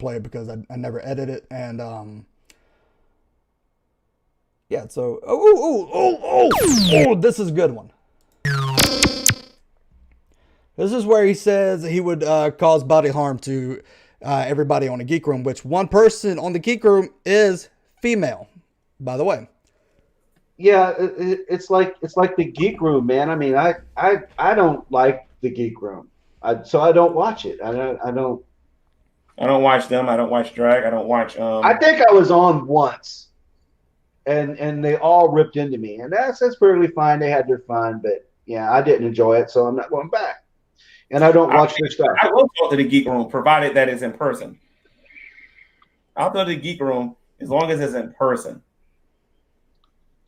play it because I never edit it. And yeah, so this is a good one. This is where he says he would cause bodily harm to everybody on the Geek Room, which one person on the Geek Room is female, by the way. Yeah, it's like the Geek Room, man. I mean, I don't like the Geek Room, so I don't watch it. I don't watch them. I don't watch drag. I don't watch. I think I was on once, and they all ripped into me, and that's perfectly fine. They had their fun, but yeah, I didn't enjoy it, so I'm not going back. And I don't watch their stuff. I will go to the Geek Room, provided that it's in person. I'll go to the Geek Room as long as it's in person.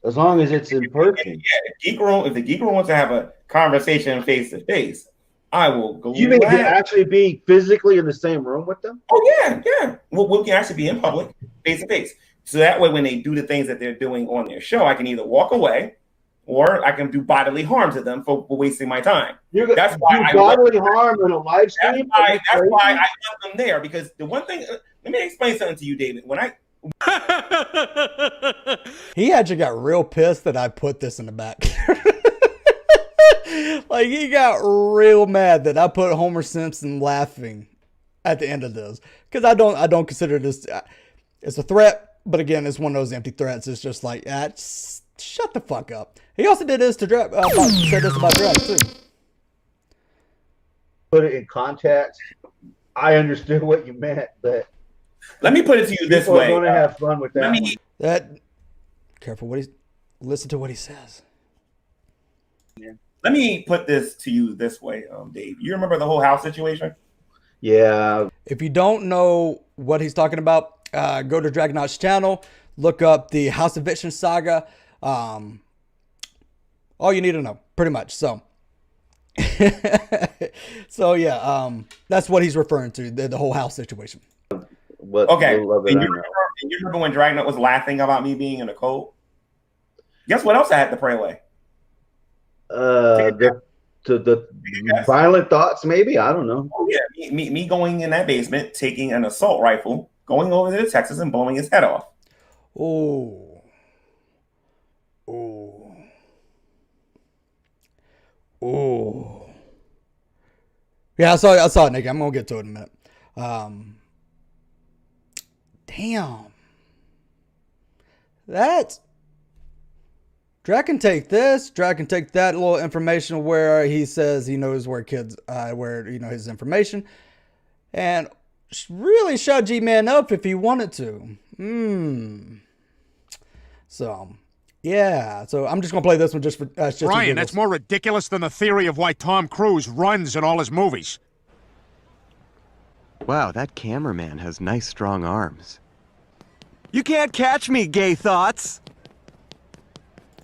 As long as it's in person. Yeah, Geek Room. If the Geek Room wants to have a conversation face to face, I will go. You mean to actually be physically in the same room with them? Oh yeah. We can actually be in public, face to face. So that way, when they do the things that they're doing on their show, I can either walk away, or I can do bodily harm to them for wasting my time. That's why bodily harm in a live stream. That's why I love them there, because the one thing. Let me explain something to you, David. When I he actually got real pissed that I put this in the back. Like, he got real mad that I put Homer Simpson laughing at the end of this, because I don't consider this it's a threat, but again, it's one of those empty threats. It's just like, shut the fuck up. He also did this to drag. Said this about drag too. Put it in context. I understood what you meant, but let me put it to you this way. I'm going to have fun with that. Careful what listen to what he says. Let me put this to you this way, Dave. You remember the whole house situation? Yeah. If you don't know what he's talking about, go to Dragonaut's channel, look up the House Eviction saga. All you need to know, pretty much. So, so yeah, that's what he's referring to, the whole house situation. Okay. And you remember when Dragonaut was laughing about me being in a cult? Guess what else I had to pray away? The violent thoughts, maybe. I don't know. Oh, yeah, me going in that basement, taking an assault rifle, going over to Texas and blowing his head off. Oh. Yeah, I saw it, Nick. I'm gonna get to it in a minute. Damn. Drag can take this. Drag can take that little information where he says he knows where kids, where his information, and really shut G-Man up if he wanted to. So, yeah. So I'm just gonna play this one just for Brian, that's more ridiculous than the theory of why Tom Cruise runs in all his movies. Wow, that cameraman has nice strong arms. You can't catch me, gay thoughts.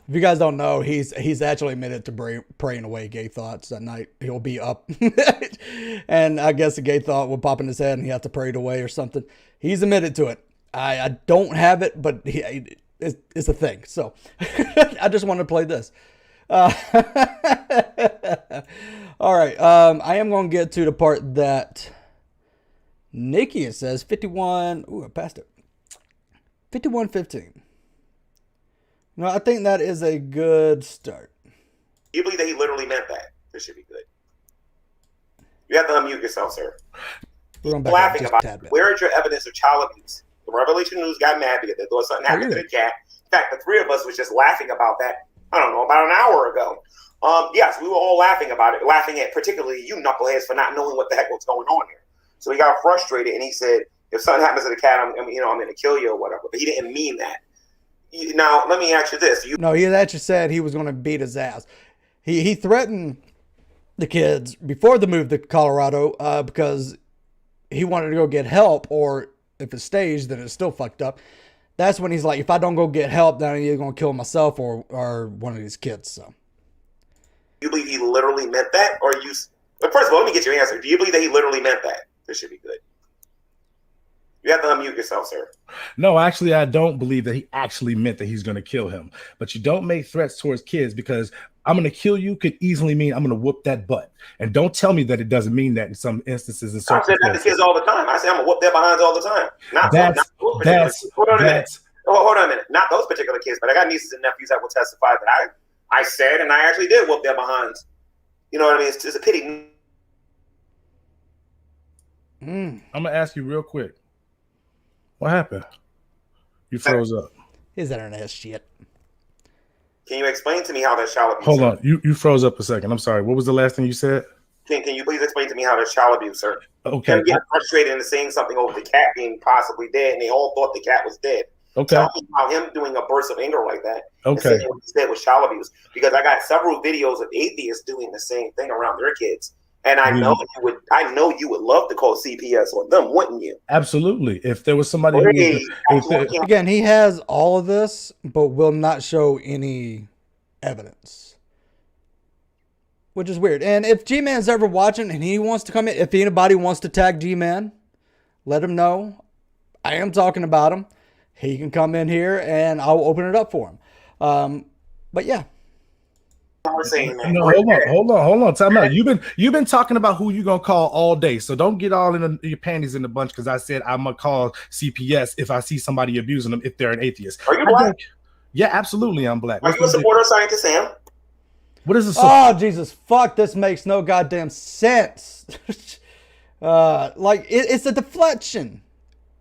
If you guys don't know, he's actually admitted to praying away gay thoughts at night. He'll be up, and I guess a gay thought will pop in his head, and he has to pray it away or something. He's admitted to it. I don't have it, but it's a thing. So I just wanted to play this. All right, I am going to get to the part that Nikki says 51. Ooh, I passed it. 51:15. No, I think that is a good start. You believe that he literally meant that? This should be good. You have to unmute yourself, sir. Laughing about it. Where is your evidence of child abuse? The Revelation News got mad because they thought something happened to the cat. In fact, the three of us was just laughing about that, I don't know, about an hour ago. Yes, we were all laughing about it, laughing at particularly you knuckleheads for not knowing what the heck was going on here. So he got frustrated and he said, if something happens to the cat, I'm going to kill you or whatever. But he didn't mean that. Now, let me ask you this. No, he actually said he was going to beat his ass. He threatened the kids before the move to Colorado because he wanted to go get help, or if it stays, then it's still fucked up. That's when he's like, if I don't go get help, then I'm either going to kill myself or one of these kids. So, you believe he literally meant that? Or But first of all, let me get your answer. Do you believe that he literally meant that? This should be good. You have to unmute yourself, sir. No, actually, I don't believe that he actually meant that he's going to kill him. But you don't make threats towards kids, because I'm going to kill you could easily mean I'm going to whoop that butt. And don't tell me that it doesn't mean that in some instances. And I said that to kids all the time. I say I'm going to whoop their behinds all the time. Hold on a minute. Not those particular kids, but I got nieces and nephews that will testify that I said and I actually did whoop their behinds. You know what I mean? It's just a pity. I'm going to ask you real quick. What happened? You froze up. His internet shit. Can you explain to me how that's child abuse? Hold on. You froze up a second. I'm sorry. What was the last thing you said? Can you please explain to me how that's child abuse, sir? Okay. I'm getting frustrated and saying something over the cat being possibly dead, and they all thought the cat was dead. Okay. Tell me how him doing a burst of anger like that. Okay. And saying what he said was child abuse, because I got several videos of atheists doing the same thing around their kids. And I know you would love to call CPS on them, wouldn't you? Absolutely. If there was somebody Again, he has all of this, but will not show any evidence, which is weird. And if G-Man's ever watching and he wants to come in, if anybody wants to tag G-Man, let him know. I am talking about him. He can come in here and I'll open it up for him. But yeah. No, hold on. Time out. You've been talking about who you're gonna call all day, so don't get all in your panties in the bunch, because I said I'm gonna call CPS if I see somebody abusing them if they're an atheist. Are you black? Yeah, absolutely, I'm black. Are you a supporter of Scientist Sam? What is this? Oh Jesus, fuck! This makes no goddamn sense. It's a deflection.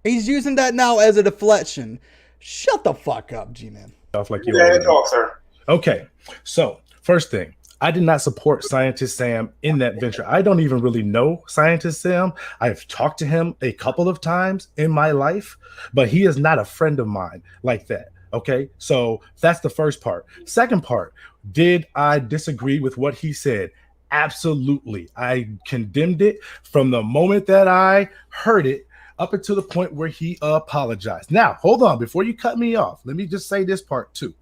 He's using that now as a deflection. Shut the fuck up, G-Man. Like you talk, sir. Okay, so. First thing, I did not support Scientist Sam in that venture. I don't even really know Scientist Sam. I've talked to him a couple of times in my life, but he is not a friend of mine like that. Okay, so that's the first part. Second part, did I disagree with what he said? Absolutely. I condemned it from the moment that I heard it up until the point where he apologized. Now, hold on. Before you cut me off, let me just say this part too.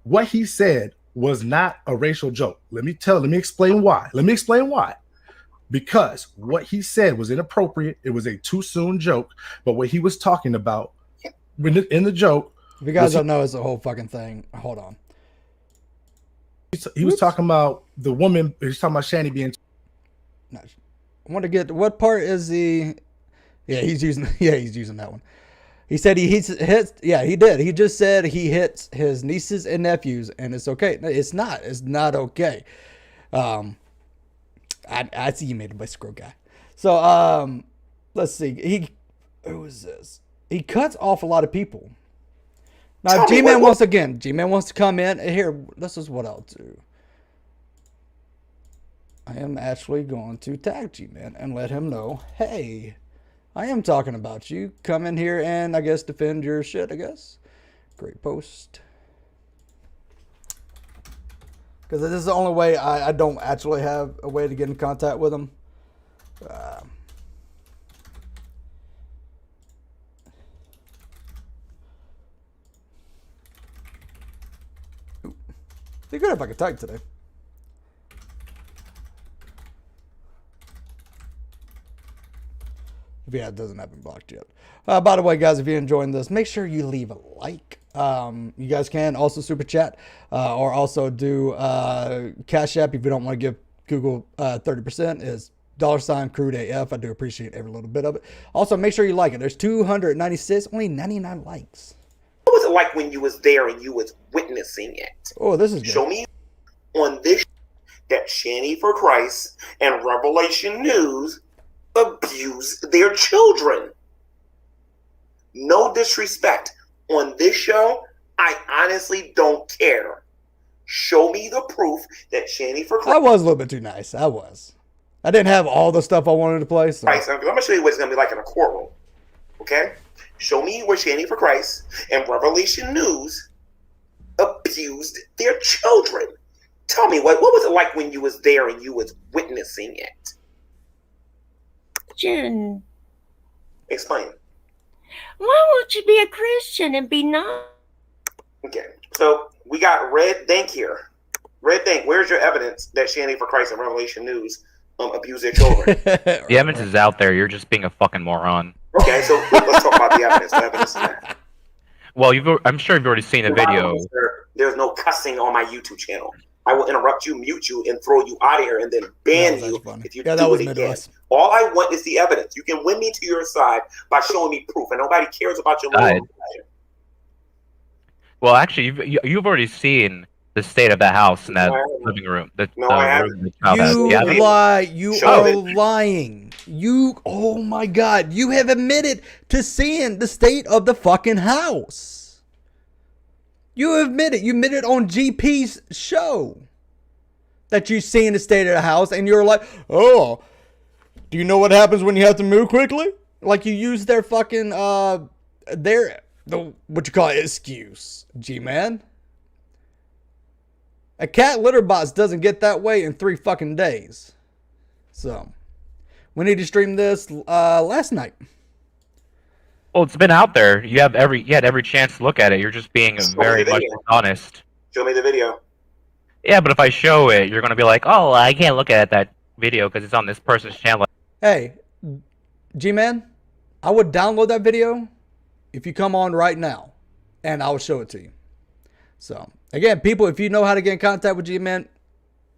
What he said was not a racial joke. Let me explain why. Because what he said was inappropriate. It was a too soon joke. But what he was talking about in the joke. If you guys don't know, it's the whole fucking thing. Hold on. He was talking about the woman. He was talking about Shani being. I want to get what part is the. Yeah, he's using that one. He said he hits. Yeah, he did. He just said he hits his nieces and nephews, and it's okay. It's not. It's not okay. I see you made a bicycle guy. So let's see. Who is this? He cuts off a lot of people. Now, if G-Man wants to come in here. This is what I'll do. I am actually going to tag G-Man and let him know, hey, I am talking about you. Come in here and, I guess, defend your shit, I guess. Great post. Because this is the only way I don't actually have a way to get in contact with him. Be good if I could type today. Yeah, it doesn't have been blocked yet. By the way, guys, if you're enjoying this, make sure you leave a like. You guys can also super chat or also do Cash App if you don't want to give Google 30% is $CrewedAF. I do appreciate every little bit of it. Also, make sure you like it. There's 296, only 99 likes. What was it like when you was there and you was witnessing it? Oh, this is good. Show me on this that Shani for Christ and Revelation News abuse their children. No disrespect. On this show, I honestly don't care. Show me the proof that Shani for Christ. I was a little bit too nice. I was. I didn't have all the stuff I wanted to play. So. Right, so I'm going to show you what it's going to be like in a courtroom. Okay? Show me where Shani for Christ and Revelation News abused their children. Tell me, what was it like when you was there and you was witnessing it? Christian. Explain. Why won't you be a Christian and be nice? Okay, so we got Red Dank here. Red Dank, where's your evidence that Shani for Christ and Revelation News abuse their children? The evidence is out there. You're just being a fucking moron. Okay, so let's talk about the evidence. What evidence is that? Well, I'm sure you've already seen the video. There's no cussing on my YouTube channel. I will interrupt you, mute you, and throw you out of here, and then ban you if you do it again. All I want is the evidence. You can win me to your side by showing me proof, and nobody cares about your little. Well, actually, you've already seen the state of the house in that living room. I haven't. You lie. You are lying. Oh my God. You have admitted to seeing the state of the fucking house. You admitted. You admitted on GP's show that you've seen the state of the house, and you're like, oh, do you know what happens when you have to move quickly? Like you use their fucking, what you call it, excuse, G-Man. A cat litter box doesn't get that way in 3 fucking days. So, we need to stream this last night. Well, it's been out there. You had every chance to look at it. You're just being very much honest. Show me the video. Yeah, but if I show it, you're gonna be like, "Oh, I can't look at that video because it's on this person's channel." Hey, G-Man, I would download that video if you come on right now, and I will show it to you. So, again, people, if you know how to get in contact with G-Man,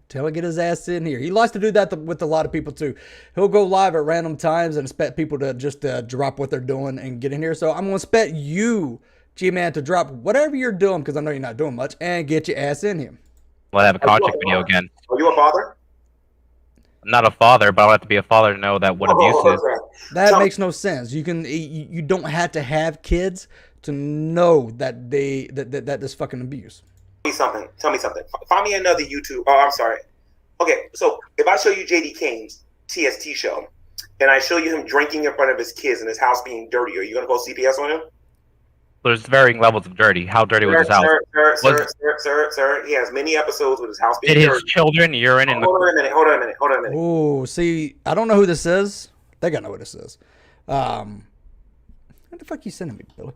tell him to get his ass in here. He likes to do that with a lot of people, too. He'll go live at random times and expect people to just drop what they're doing and get in here. So, I'm going to expect you, G-Man, to drop whatever you're doing, because I know you're not doing much, and get your ass in here. Well, I have a contract video again. Are you a father? I'm not a father, but I'll have to be a father to know that what abuse is. That makes no sense. You don't have to have kids to know that that there's fucking abuse. Tell me something. Find me another YouTube. Oh, I'm sorry. Okay, so if I show you JD Kane's TST show, and I show you him drinking in front of his kids and his house being dirty, are you going to call CPS on him? There's varying levels of dirty. How dirty was his house? Sir, he has many episodes with his house being dirty. Did his children urine in the... Hold on a minute. Oh, see, I don't know who this is. I think I know who this is. What the fuck you sending me, Billy?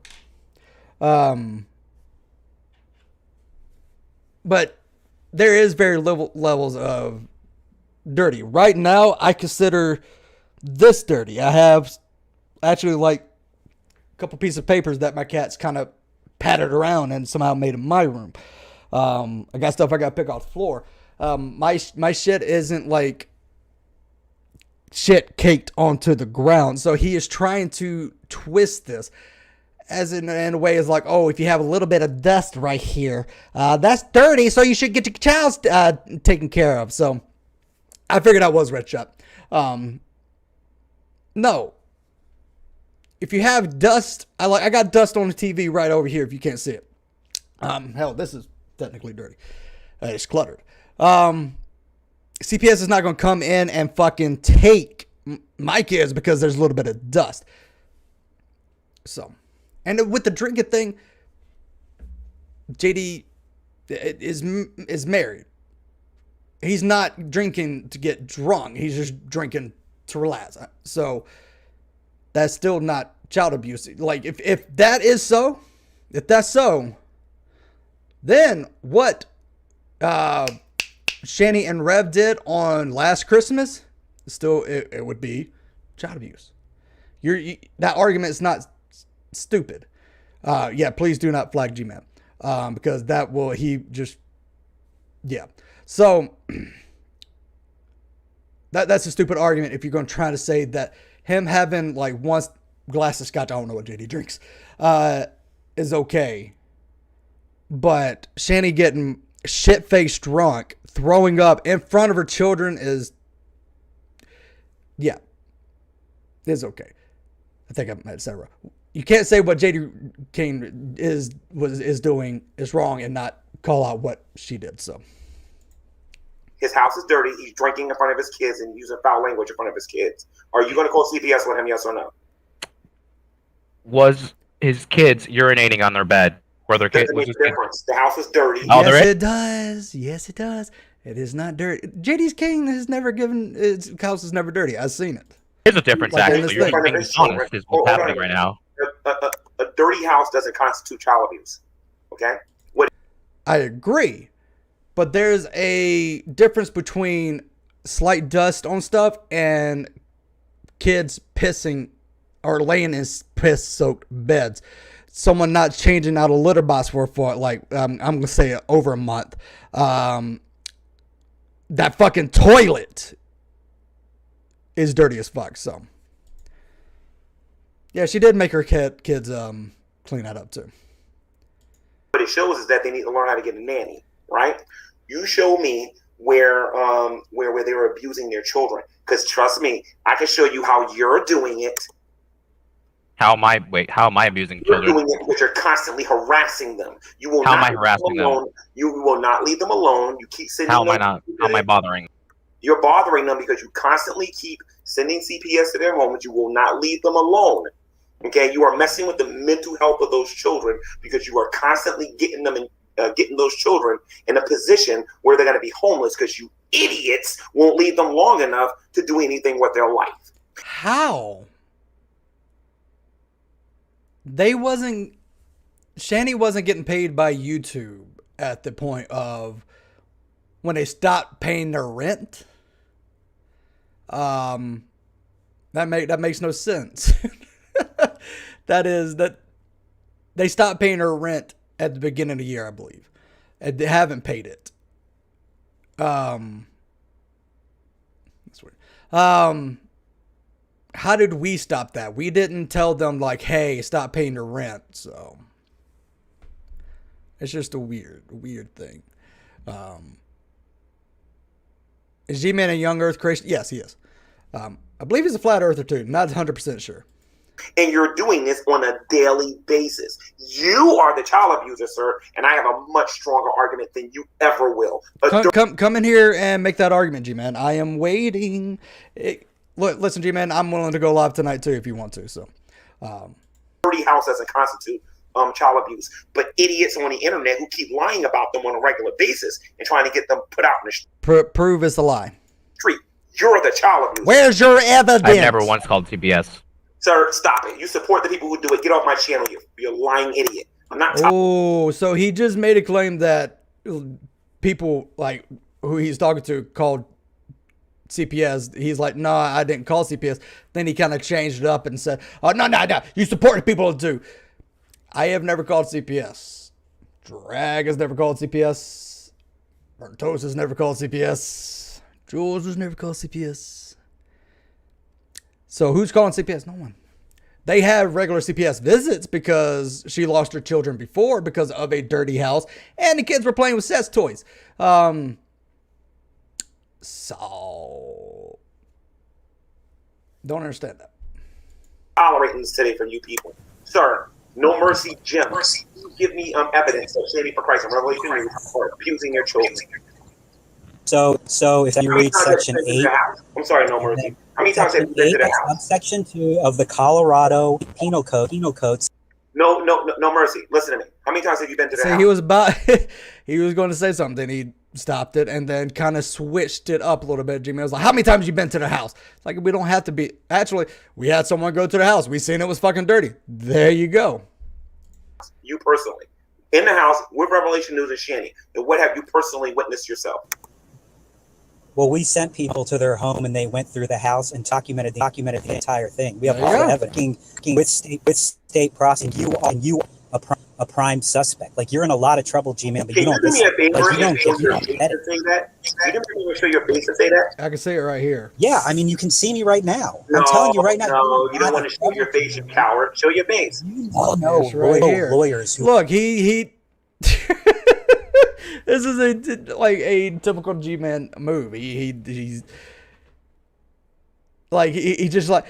But there is very levels of dirty. Right now, I consider this dirty. I have actually like a couple pieces of papers that my cat's kind of patted around and somehow made in my room. I got stuff I got to pick off the floor. My shit isn't like shit caked onto the ground. So he is trying to twist this as in a way is like, oh, if you have a little bit of dust right here, that's dirty. So you should get your child taken care of. So I figured out was red shot. No. If you have dust, I got dust on the TV right over here if you can't see it. Hell, this is technically dirty. It's cluttered. CPS is not going to come in and fucking take my kids because there's a little bit of dust. So, and with the drinking thing, JD is married. He's not drinking to get drunk. He's just drinking to relax. So that's still not child abuse. Like if that is so, if that's so, then what Shani and Rev did on last Christmas, still it would be child abuse. That argument is not stupid. Yeah, please do not flag G-Man. Because that will, yeah. So that's a stupid argument if you're going to try to say that him having like one glass of scotch, I don't know what JD drinks, is okay. But Shani getting shit-faced drunk, throwing up in front of her children is okay. I think I might have said it wrong. You can't say what JD Kane is doing is wrong and not call out what she did. So his house is dirty. He's drinking in front of his kids and using foul language in front of his kids. Are you going to call CPS on him? Yes or no? Was his kids urinating on their bed? Were their kids? Difference. The house is dirty. Yes, it does. Yes, it does. It is not dirty. JD's King has never given his house is never dirty. I've seen it. Here's a difference, like actually. You're being dishonest is what's happening right now. A dirty house doesn't constitute child abuse. Okay? I agree. But there's a difference between slight dust on stuff and kids pissing or laying in piss-soaked beds. Someone not changing out a litter box for like, I'm going to say over a month. That fucking toilet is dirty as fuck. So, yeah, she did make her kids clean that up too. What it shows is that they need to learn how to get a nanny, right? You show me where they were abusing their children. Because trust me, I can show you how you're doing it. How am I abusing children? You're doing it because you're constantly harassing them. You will How not am I harassing them? You will not leave them alone. You keep sending How them. am I bothering? You're bothering them because you constantly keep sending CPS to their homes. You will not leave them alone. Okay, you are messing with the mental health of those children because you are constantly getting them getting those children in a position where they're going to be homeless because you idiots won't leave them long enough to do anything with their life. How? Shanny wasn't getting paid by YouTube at the point of when they stopped paying their rent. That makes no sense. that they stopped paying her rent at the beginning of the year, I believe. And they haven't paid it. That's weird. How did we stop that? We didn't tell them like, hey, stop paying the rent. So it's just a weird thing. Is G-Man a young earth creation? Yes, he is. I believe he's a flat earther too. Not 100% sure. And you're doing this on a daily basis. You are the child abuser, sir, and I have a much stronger argument than you ever will. Come in here and make that argument, G-Man. I am waiting. Look, listen, G-Man, I'm willing to go live tonight too if you want to. So, dirty house doesn't constitute child abuse, but idiots on the internet who keep lying about them on a regular basis and trying to get them put out in the prove it's a lie. Street. You're the child abuser. Where's your evidence? I've never once called CPS. Sir, stop it. You support the people who do it. Get off my channel, you're a lying idiot. I'm not. So he just made a claim that people like who he's talking to called CPS. He's like, no, I didn't call CPS. Then he kind of changed it up and said, oh, no, you support the people who do. I have never called CPS. Drag has never called CPS. Bertos has never called CPS. Jules has never called CPS. So who's calling CPS? No one. They have regular CPS visits because she lost her children before because of a dirty house and the kids were playing with sex toys. So don't understand that. Tolerating this today from you people. Sir, no mercy, Jim. Give me evidence of standing for Christ and Revelation or abusing your children. So if you read section 8, I'm sorry, no mercy. How many times have you been to the house? Section 2 of the Colorado Penal Code. No mercy. Listen to me. How many times have you been to the house? He was going to say something. He stopped it and then kind of switched it up a little bit. Jimmy was like, how many times have you been to the house? It's like, we don't have to be. Actually, we had someone go to the house. We seen it was fucking dirty. There you go. You personally. In the house with Revelation News and Shanny. And what have you personally witnessed yourself? Well, we sent people to their home and they went through the house and documented the entire thing. We have all the evidence with state prosecuting, and you a prime suspect. Like, you're in a lot of trouble, G-Man, but you don't listen. Can you do me a favor and show your face to say that? You can show your face to say that? I can say it right here. Yeah, I mean, you can see me right now. I'm telling you right now. No, you don't want to show your face, you coward. Show your face. Oh, no, right here. Lawyers. Look, he this is a typical G-Man move. He's like, he just like,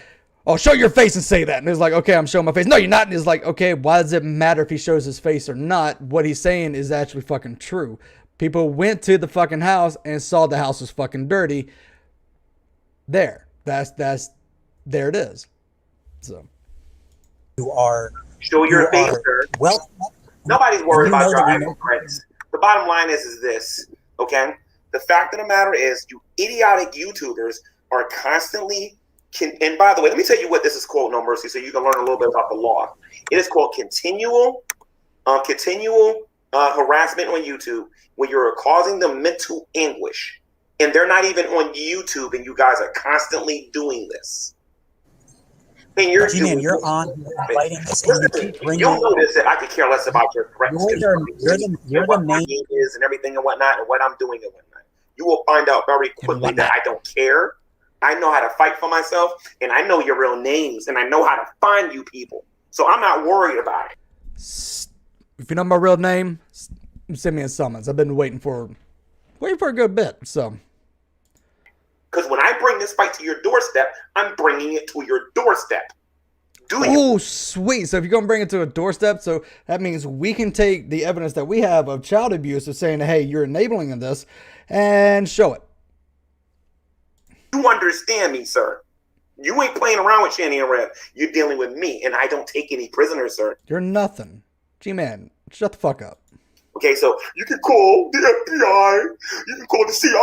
oh, show your face and say that. And it's like, okay, I'm showing my face. No, you're not. And it's like, okay, why does it matter if he shows his face or not? What he's saying is actually fucking true. People went to the fucking house and saw the house was fucking dirty. There it is. So you are. Show your face, sir. Well, nobody's worried about your iPhone credits. The bottom line is this, okay? The fact of the matter is, you idiotic YouTubers are constantly, and by the way, let me tell you what this is called, no mercy, so you can learn a little bit about the law. It is called continual harassment on YouTube, where you're causing them mental anguish, and they're not even on YouTube, and you guys are constantly doing this. And you're G-Man, you're on fighting this, and you keep bringing. You'll notice that I could care less about your threats. You're the main game is and everything and whatnot, and what I'm doing and whatnot. You will find out very quickly that I don't care. I know how to fight for myself, and I know your real names, and I know how to find you people. So I'm not worried about it. If you know my real name, send me a summons. I've been waiting for a good bit. So. Because when I bring this fight to your doorstep, I'm bringing it to your doorstep. Oh, sweet. So if you're going to bring it to a doorstep, so that means we can take the evidence that we have of child abuse of saying, hey, you're enabling this, and show it. You understand me, sir. You ain't playing around with Shanny and Rev. You're dealing with me, and I don't take any prisoners, sir. You're nothing. G-Man, shut the fuck up. Okay, so you can call the FBI, you can call the CIA,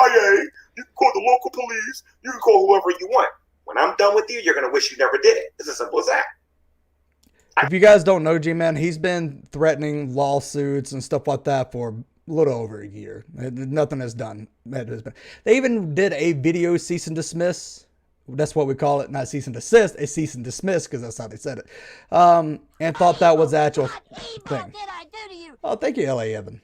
you can call the local police, you can call whoever you want. When I'm done with you, you're going to wish you never did it. It's as simple as that. If you guys don't know G-Man, he's been threatening lawsuits and stuff like that for a little over a year. Nothing has done. They even did a video cease and dismiss. That's what we call it. Not cease and desist, a cease and dismiss, because that's how they said it. And thought that was the actual thing. Oh, thank you, L.A. Evan.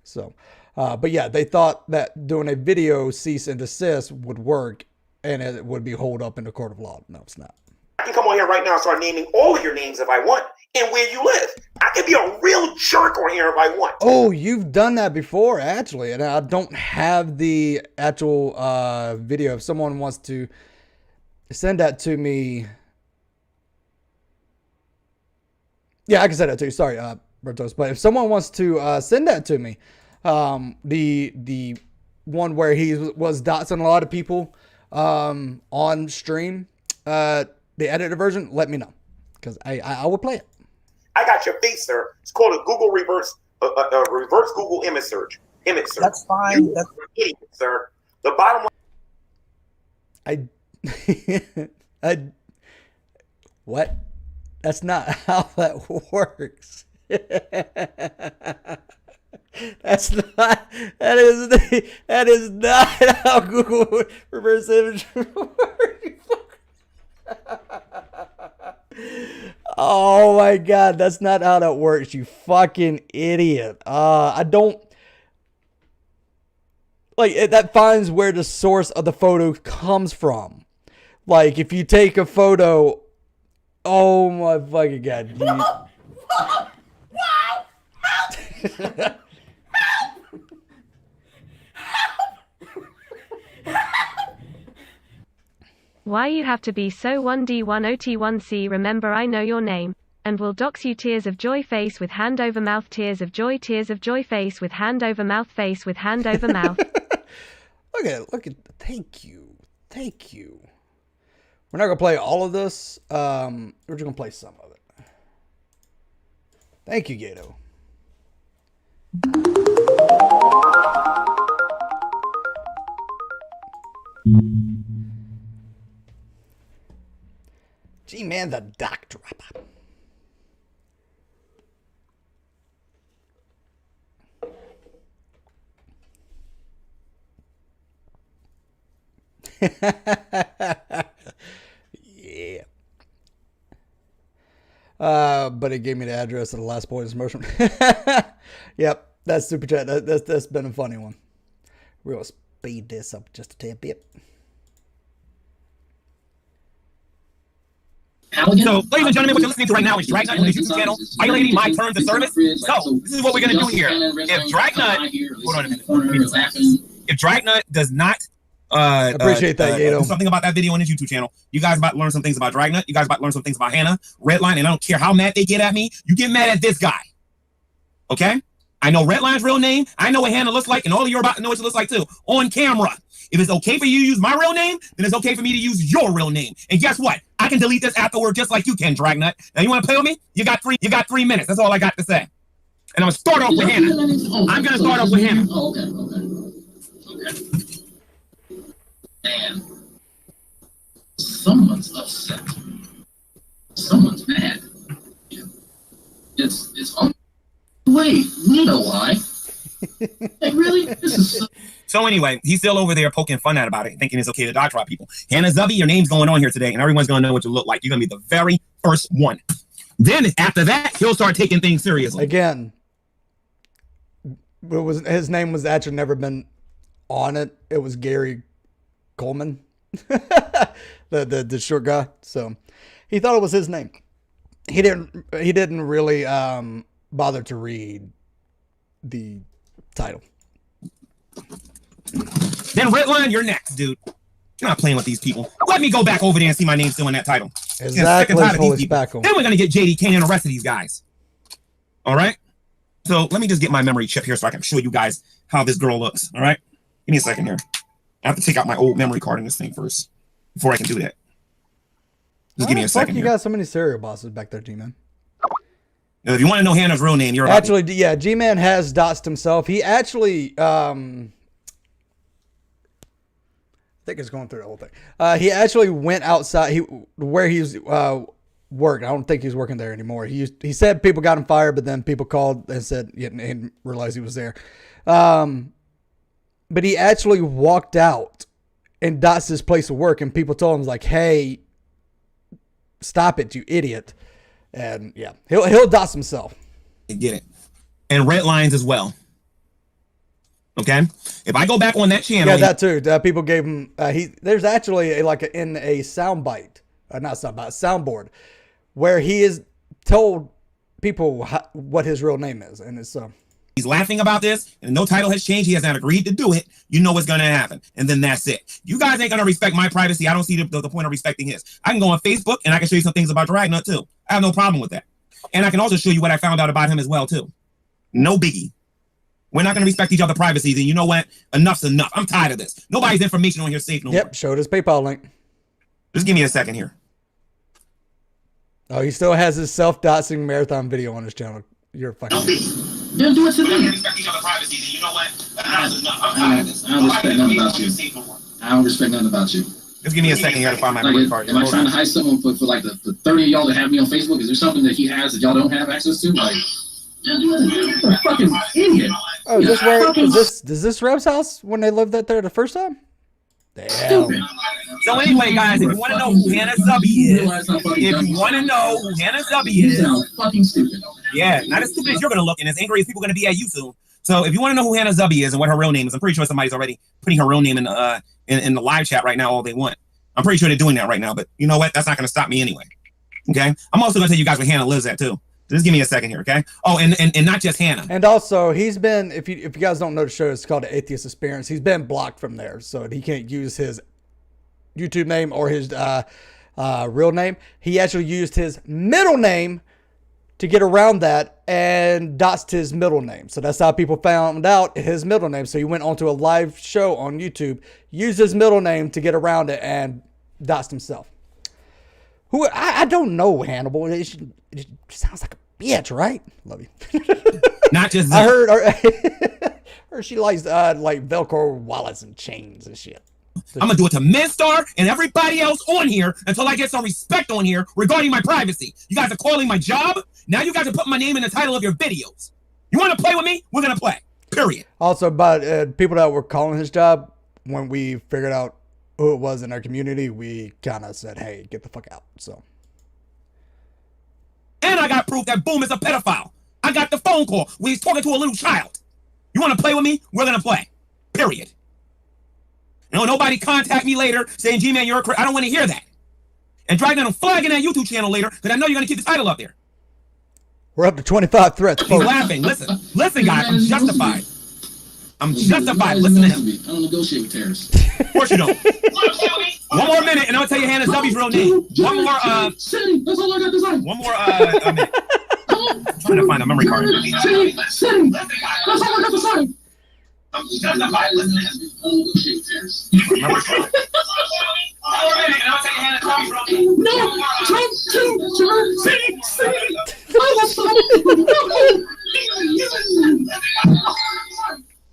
So, but yeah, they thought that doing a video cease and desist would work, and it would be holed up in the court of law. No, it's not. I can come on here right now and start naming all of your names if I want and where you live. I can be a real jerk on here if I want. Oh, you've done that before, actually, and I don't have the actual video. If someone wants to send that to me, yeah, I can send that to you. Sorry, Bertos, but if someone wants to send that to me, the one where he was doxing a lot of people on stream, the edited version, let me know, because I will play it. I got your face, sir. It's called a Google reverse Google image search. That's fine. That's an idiot, sir. The bottom line. What? That's not how that works. That's not. That is not how Google reverse image works. Oh my God, that's not how that works, you fucking idiot. I don't like that finds where the source of the photo comes from. Like if you take a photo, oh my fucking God. Why you have to be so 1D1OT1C? Remember, I know your name. And will dox you. Tears of joy face with hand over mouth. Tears of joy face with hand over mouth. Face with hand over mouth. Look at, thank you. We're not gonna play all of this. We're just gonna play some of it. Thank you, Gato. G-Man, the doc dropper. Yeah. But it gave me the address of the last poisonous mushroom. Yep, that's super chat. That's been a funny one. We'll speed this up just a tad bit. So, ladies and gentlemen, what you're listening to right now is Dragnut on the YouTube channel, violating my terms of service. So, this is what we're going to do here. If Dragnut, hold on a minute. If Dragnut does not appreciate that, do something about that video on his YouTube channel, you guys about to learn some things about Dragnut. You guys about to learn some things about Hannah, Redline, and I don't care how mad they get at me. You get mad at this guy. Okay? I know Redline's real name. I know what Hannah looks like, and all of you are about to know what she looks like too. On camera. If it's okay for you to use my real name, then it's okay for me to use your real name. And guess what? I can delete this afterward just like you can, Dragnut. Now you want to play with me? You got 3 minutes. That's all I got to say. And I'm gonna start off with Hannah. I'm gonna start off with Hannah. Okay. Man, someone's upset. Someone's mad. It's on. Wait, we know why. Hey, really? This is So anyway, he's still over there poking fun at about it, thinking it's okay to dodge rob people. Hannah Zubby, your name's going on here today, and everyone's going to know what you look like. You're going to be the very first one. Then after that, he'll start taking things seriously. Again, his name was actually never been on it. It was Gary Coleman, the short guy. So he thought it was his name. He didn't really bother to read the title. Then Redline, you're next, dude. You're not playing with these people. Let me go back over there and see my name still in that title. Exactly. Then we're gonna get JD Kane and the rest of these guys. All right. So let me just get my memory chip here so I can show you guys how this girl looks. All right. Give me a second here. I have to take out my old memory card in this thing first before I can do that. Just give me a second. You here. got so many serial bosses back there, G-Man. If you want to know Hannah's real name, you're actually, yeah, G-Man has doxed himself. He actually, I think it's going through the whole thing. He actually went outside where he's worked. I don't think he's working there anymore. He said people got him fired, but then people called and said and realized he was there. But he actually walked out and doxed his place of work, and people told him like, "Hey, stop it, you idiot." And yeah, he'll dox himself. Get it. And red lines as well. Okay. If I go back on that channel, yeah, that too. People gave him. There's actually in a soundbite, not soundbite, soundboard, where he is told people what his real name is, and it's he's laughing about this, and no title has changed. He has not agreed to do it. You know what's going to happen, and then that's it. You guys ain't going to respect my privacy. I don't see the point of respecting his. I can go on Facebook and I can show you some things about Dragnut too. I have no problem with that, and I can also show you what I found out about him as well too. No biggie. We're not going to respect each other's privacies, and you know what? Enough's enough. I'm tired of this. Nobody's information on here safe no more. Yep, showed his PayPal link. Just give me a second here. Oh, he still has his self-doxing marathon video on his channel. You're fucking. They'll do it to them. Respect each other's privacy, and you know what? Enough's enough. I'm tired of this. I don't respect nothing about you. I don't respect nothing about you. Just give me a second here to find my memory card. Am I trying to hide someone for like the 30 of y'all that have me on Facebook? Is there something that he has that y'all don't have access to? Like, you're a fucking idiot. Oh, is this Reb's house when they lived there the first time? Damn. Stupid. So anyway, guys, if you want to know who Hannah Zubby is, fucking stupid. Yeah, not as stupid as you're gonna look, and as angry as people are gonna be at you soon. So if you want to know who Hannah Zubby is and what her real name is, I'm pretty sure somebody's already putting her real name in the live chat right now. All they want. I'm pretty sure they're doing that right now. But you know what? That's not gonna stop me anyway. Okay. I'm also gonna tell you guys where Hannah lives at too. Just give me a second here, okay? Oh, and not just Hannah. And also, he's been, if you guys don't know the show, it's called The Atheist Experience. He's been blocked from there, so he can't use his YouTube name or his real name. He actually used his middle name to get around that and doxed his middle name. So that's how people found out his middle name. So he went onto a live show on YouTube, used his middle name to get around it, and doxed himself. Who I don't know, Hannibal. It sounds like a bitch, right? Love you. Not just I heard or she likes like Velcro wallets and chains and shit. I'm gonna do it to Minstar and everybody else on here until I get some respect on here regarding my privacy. You guys are calling my job. Now you guys are putting my name in the title of your videos. You want to play with me? We're gonna play. Period. Also, but people that were calling his job, when we figured out who it was in our community, we kind of said, "Hey, get the fuck out." So. And I got proof that Boom is a pedophile. I got the phone call where he's talking to a little child. You want to play with me? We're going to play. Period. No, nobody contact me later saying, G-Man, you're a I don't want to hear that. And Dragnut, I'm flagging that YouTube channel later because I know you're going to keep the title up there. We're up to 25 threats, folks. He's laughing. Listen, guys, I'm justified. I'm justified. Listen to him. I don't negotiate with terrorists. Of course you don't. One more minute, and I'll tell you Hannah Zubby's real name. One more, that's all I got to say. One more, minute. I'm trying to find a memory card. That's all I got to say. I'm justified. Listen to him. I don't negotiate with terrorists. Memory card. One more minute, and I'll tell you Hannah Zubby's real name. No,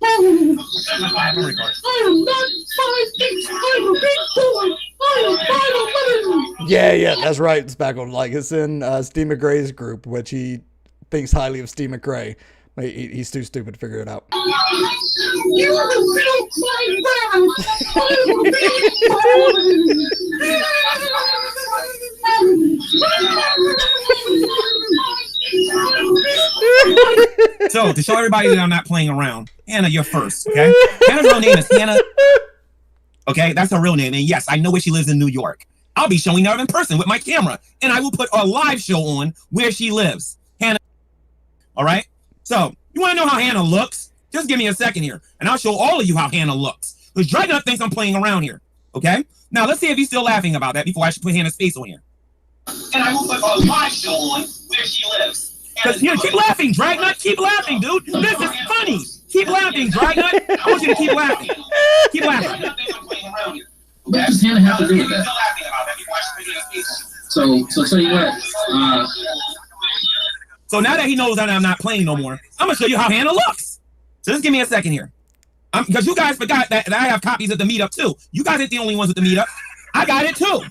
I am not 5'8". I'm a big boy. I am 5'11". Yeah, that's right, Spackle. Like, it's in Steve McRae's group, which he thinks highly of Steve McRae. He's too stupid to figure it out. So, to show everybody that I'm not playing around, Hannah, you're first, okay? Hannah's real name is Hannah. Okay, that's her real name. And yes, I know where she lives in New York. I'll be showing her in person with my camera, and I will put a live show on where she lives. Hannah. All right? So, you want to know how Hannah looks? Just give me a second here, and I'll show all of you how Hannah looks. Because Dragon thinks I'm playing around here, okay? Now, let's see if he's still laughing about that before I should put Hannah's face on here. And I will put a live show on where she lives. Keep laughing, Dragnut. Keep laughing, dude. This is funny. Keep laughing, Dragnut. I want you to keep laughing. Keep laughing. What does Hannah have to do with that? So tell you what. So now that he knows that I'm not playing no more, I'm gonna show you how Hannah looks. So just give me a second here. Because you guys forgot that I have copies of the meetup too. You guys ain't the only ones with the meetup. I got it too.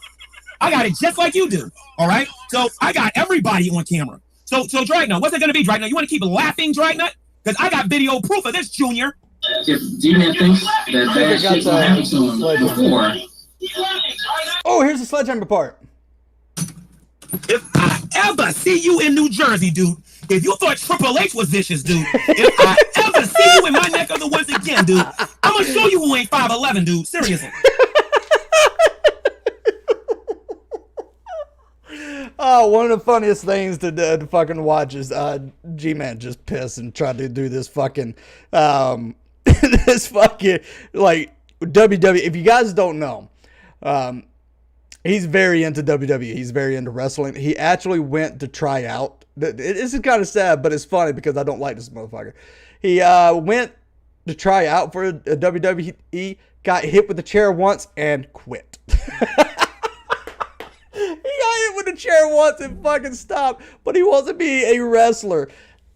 I got it just like you do. All right. So I got everybody on camera. So Dragnut, what's it gonna be, Dragnut? You want to keep laughing, Dragnut? Because I got video proof of this, Junior. If D-Man thinks that shit will happen to him before. Oh, here's the sledgehammer part. If I ever see you in New Jersey, dude, if you thought Triple H was vicious, dude, if I ever see you in my neck of the woods again, dude, I'm gonna show you who ain't 5'11", dude. Seriously. Oh, one of the funniest things to fucking watch is G-Man just piss and try to do this fucking this fucking like WWE. If you guys don't know, he's very into WWE. He's very into wrestling. He actually went to try out. This is kind of sad, but it's funny because I don't like this motherfucker. He went to try out for a WWE, got hit with a chair once and quit. He got hit with a chair once and fucking stopped, but he wants to be a wrestler.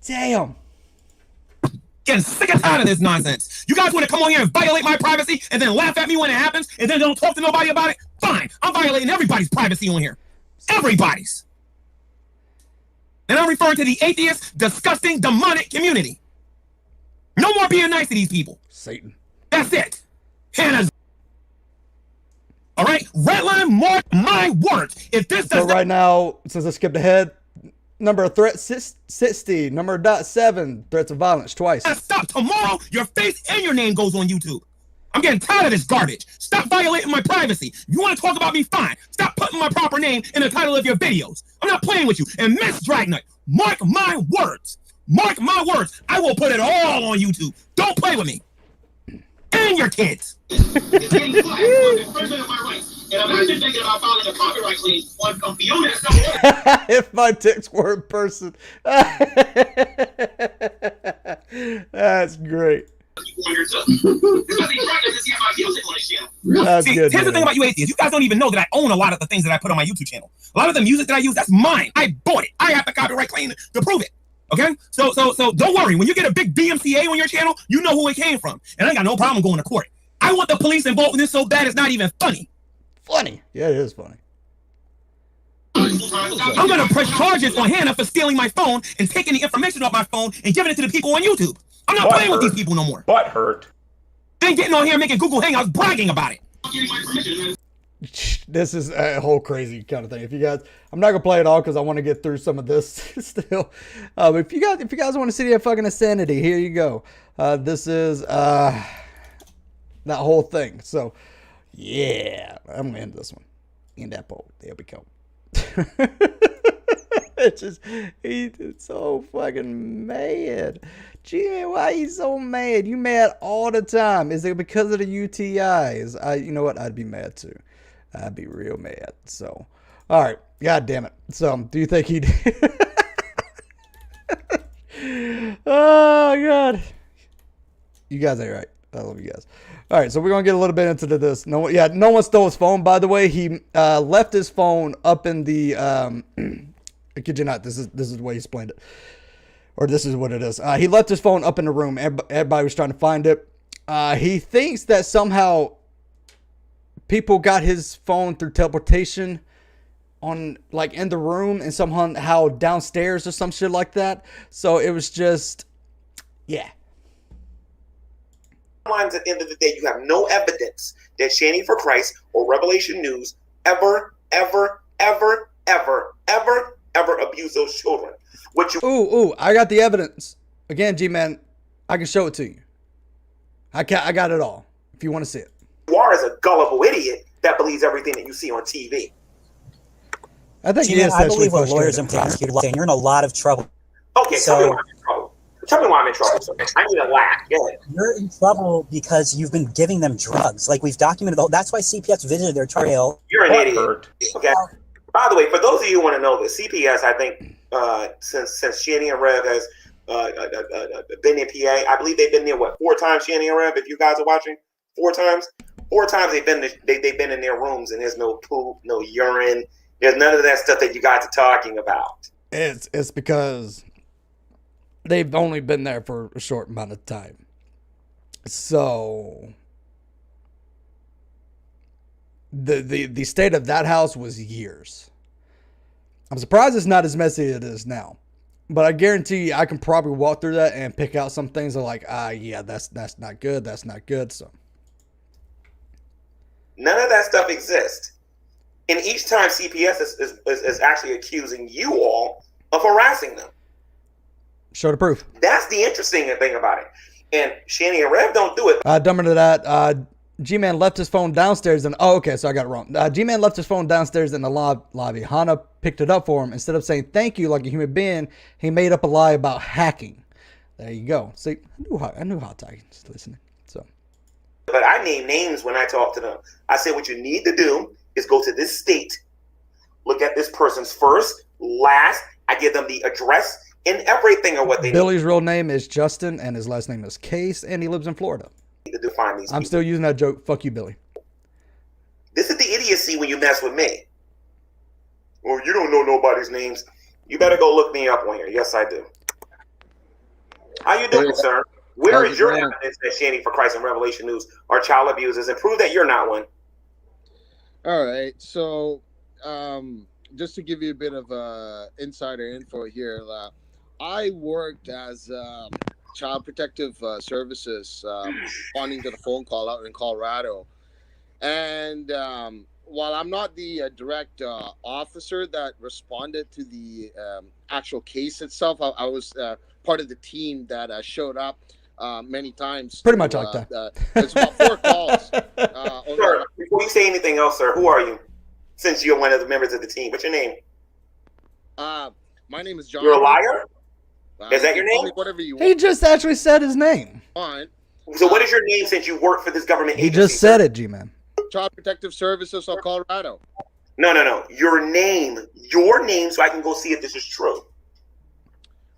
Damn. Getting sick and tired of this nonsense. You guys want to come on here and violate my privacy and then laugh at me when it happens and then don't talk to nobody about it? Fine. I'm violating everybody's privacy on here. Everybody's. And I'm referring to the atheist, disgusting, demonic community. No more being nice to these people. Satan. That's it. Hannah's. All right? Redline, mark my words. If this does so right now, since I skipped ahead, number of threats 60, number .7 threats of violence twice. Stop. Tomorrow, your face and your name goes on YouTube. I'm getting tired of this garbage. Stop violating my privacy. If you want to talk about me, fine. Stop putting my proper name in the title of your videos. I'm not playing with you. And Miss Dragnut, mark my words. Mark my words. I will put it all on YouTube. Don't play with me. And your kids. And I'm actually thinking about filing a copyright claim on Beotch. If my ticks were in person. That's great. That's good. Here's the thing about you atheists. You guys don't even know that I own a lot of the things that I put on my YouTube channel. A lot of the music that I use, that's mine. I bought it. I have the copyright claim to prove it. Okay? So don't worry. When you get a big DMCA on your channel, you know who it came from. And I ain't got no problem going to court. I want the police involved in this so bad it's not even funny. Funny. Yeah, it is funny. I'm going to press charges on Hannah for stealing my phone and taking the information off my phone and giving it to the people on YouTube. I'm not playing with these people no more. Butt hurt. Then getting on here making Google Hangouts bragging about it. This is a whole crazy kind of thing. If you guys, I'm not gonna play it all because I want to get through some of this still. If you guys want to see the fucking insanity, here you go. This is that whole thing. So yeah, I'm gonna end this one. End that poll. There we go. It's just he's so fucking mad. Gee, why are you so mad? You mad all the time. Is it because of the UTIs? You know what? I'd be mad too. I'd be real mad. So, all right. God damn it. So, do you think he'd... Oh, God. You guys ain't right. I love you guys. All right, so we're going to get a little bit into this. No one stole his phone, by the way. He left his phone up in the... I kid you not. This is the way he explained it. Or this is what it is. He left his phone up in the room. Everybody was trying to find it. He thinks that somehow people got his phone through teleportation on, like, in the room and somehow downstairs or some shit like that. So it was just Yeah. Lines at the end of the day, you have no evidence that Standing for Christ or Revelation News ever abuse those children. What you Ooh, I got the evidence. Again, G-Man, I can show it to you. I got it all, if you want to see it. You are as a gullible idiot that believes everything that you see on TV. I think G-Man, I believe what lawyers and prosecutors say, and you're in a lot of trouble. Okay, so, tell me why I'm in trouble. Tell me why I'm in trouble, sir. I need a laugh. Go ahead. You're in trouble because you've been giving them drugs. Like we've documented. That's why CPS visited their trial. You're an idiot. Okay. By the way, for those of you who want to know this, CPS, I think, since Shanny and Rev has been in PA, I believe they've been there 4 times. Shanny and Rev, if you guys are watching, 4 times. 4 times they've been in their rooms, and there's no poop, no urine. There's none of that stuff that you guys are talking about. It's because they've only been there for a short amount of time. So the state of that house was years. I'm surprised it's not as messy as it is now. But I guarantee you I can probably walk through that and pick out some things that are like, yeah, that's not good, that's not good. So none of that stuff exists. And each time CPS is actually accusing you all of harassing them. Show the proof. That's the interesting thing about it. And Shanny and Rev don't do it. Dumber to that, G-Man left his phone downstairs and okay, so I got it wrong. G-Man left his phone downstairs in the lobby. Hana picked it up for him. Instead of saying thank you like a human being, he made up a lie about hacking. There you go. See, I knew how to listening. So, but I name names when I talk to them. I say what you need to do is go to this state, look at this person's first, last. I give them the address and everything of what they Billy's real name is Justin and his last name is Case and he lives in Florida. To define these I'm still using that joke. Fuck you, Billy. This is the idiocy when you mess with me. Well, you don't know nobody's names. You better go look me up on here. Yes, I do. How you doing, sir? Where is your evidence that Standing for Christ and Revelation News are child abusers, and prove that you're not one? All right. So, just to give you a bit of insider info here, I worked as Child Protective Services, responding to the phone call out in Colorado. And while I'm not the direct officer that responded to the actual case itself, I was part of the team that showed up many times. Pretty much like that. It's about 4 calls. Sir, before you say anything else, sir, who are you? Since you're one of the members of the team, what's your name? My name is John. You're a liar? Is that your name? Whatever you want. He just actually said his name. So what is your name since you work for this government agency? He just said it, G-Man. Child Protective Services of Colorado. No. Your name, so I can go see if this is true.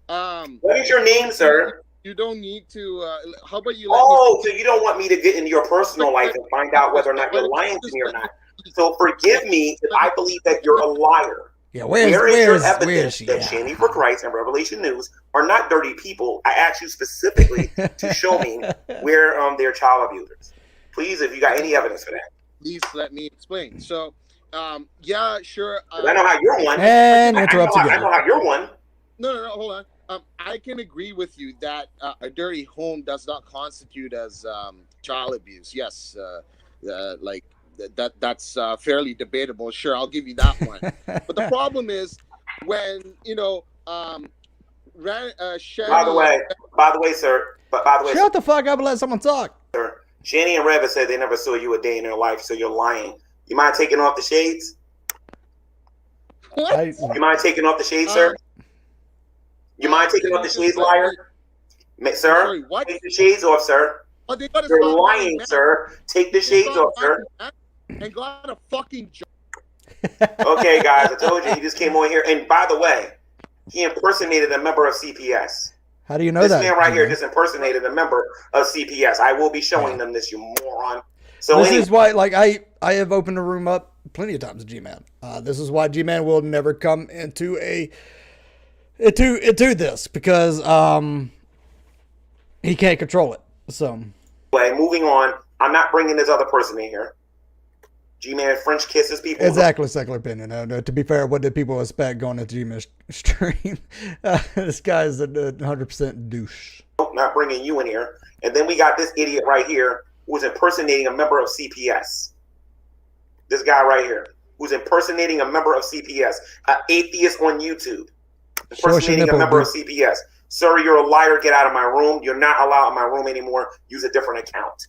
What is your name, sir? You don't need to. How about you? So you don't want me to get into your personal life and find out whether or not you're lying to me or not. So forgive me if I believe that you're a liar. Yeah, where is your evidence that Standing for Christ and Revelation News are not dirty people? I asked you specifically to show me where they're child abusers. Please, if you got any evidence for that. Please let me explain. So, yeah, sure. I know how you're one. And interrupt again. I know how you're one. No, hold on. I can agree with you that a dirty home does not constitute as child abuse. Yes, that's fairly debatable. Sure, I'll give you that one. But the problem is when By the way, sir. Shut the fuck up and let someone talk. Sir, Shanny and Rev said they never saw you a day in their life, so you're lying. You mind taking off the shades? What? You mind taking off the shades, sir? You mind taking off the shades, liar? Sir, sorry, what? Take the shades off, sir. You're lying, sir. Take the shades off, sir. And got a fucking job. Okay, guys, I told you he just came on here. And by the way, he impersonated a member of CPS. How do you know this that? This man right here just impersonated a member of CPS. I will be showing them this, you moron. So this is why, like, I have opened the room up plenty of times to G-Man. This is why G-Man will never come into this because he can't control it. So, anyway, moving on. I'm not bringing this other person in here. G-Man French kisses people. Exactly, secular opinion. To be fair, what did people expect going to G-Man's stream? This guy is a 100% douche. Not bringing you in here. And then we got this idiot right here who's impersonating a member of CPS. This guy right here who's impersonating a member of CPS, an atheist on YouTube, impersonating a member of CPS. Sir, you're a liar. Get out of my room. You're not allowed in my room anymore. Use a different account.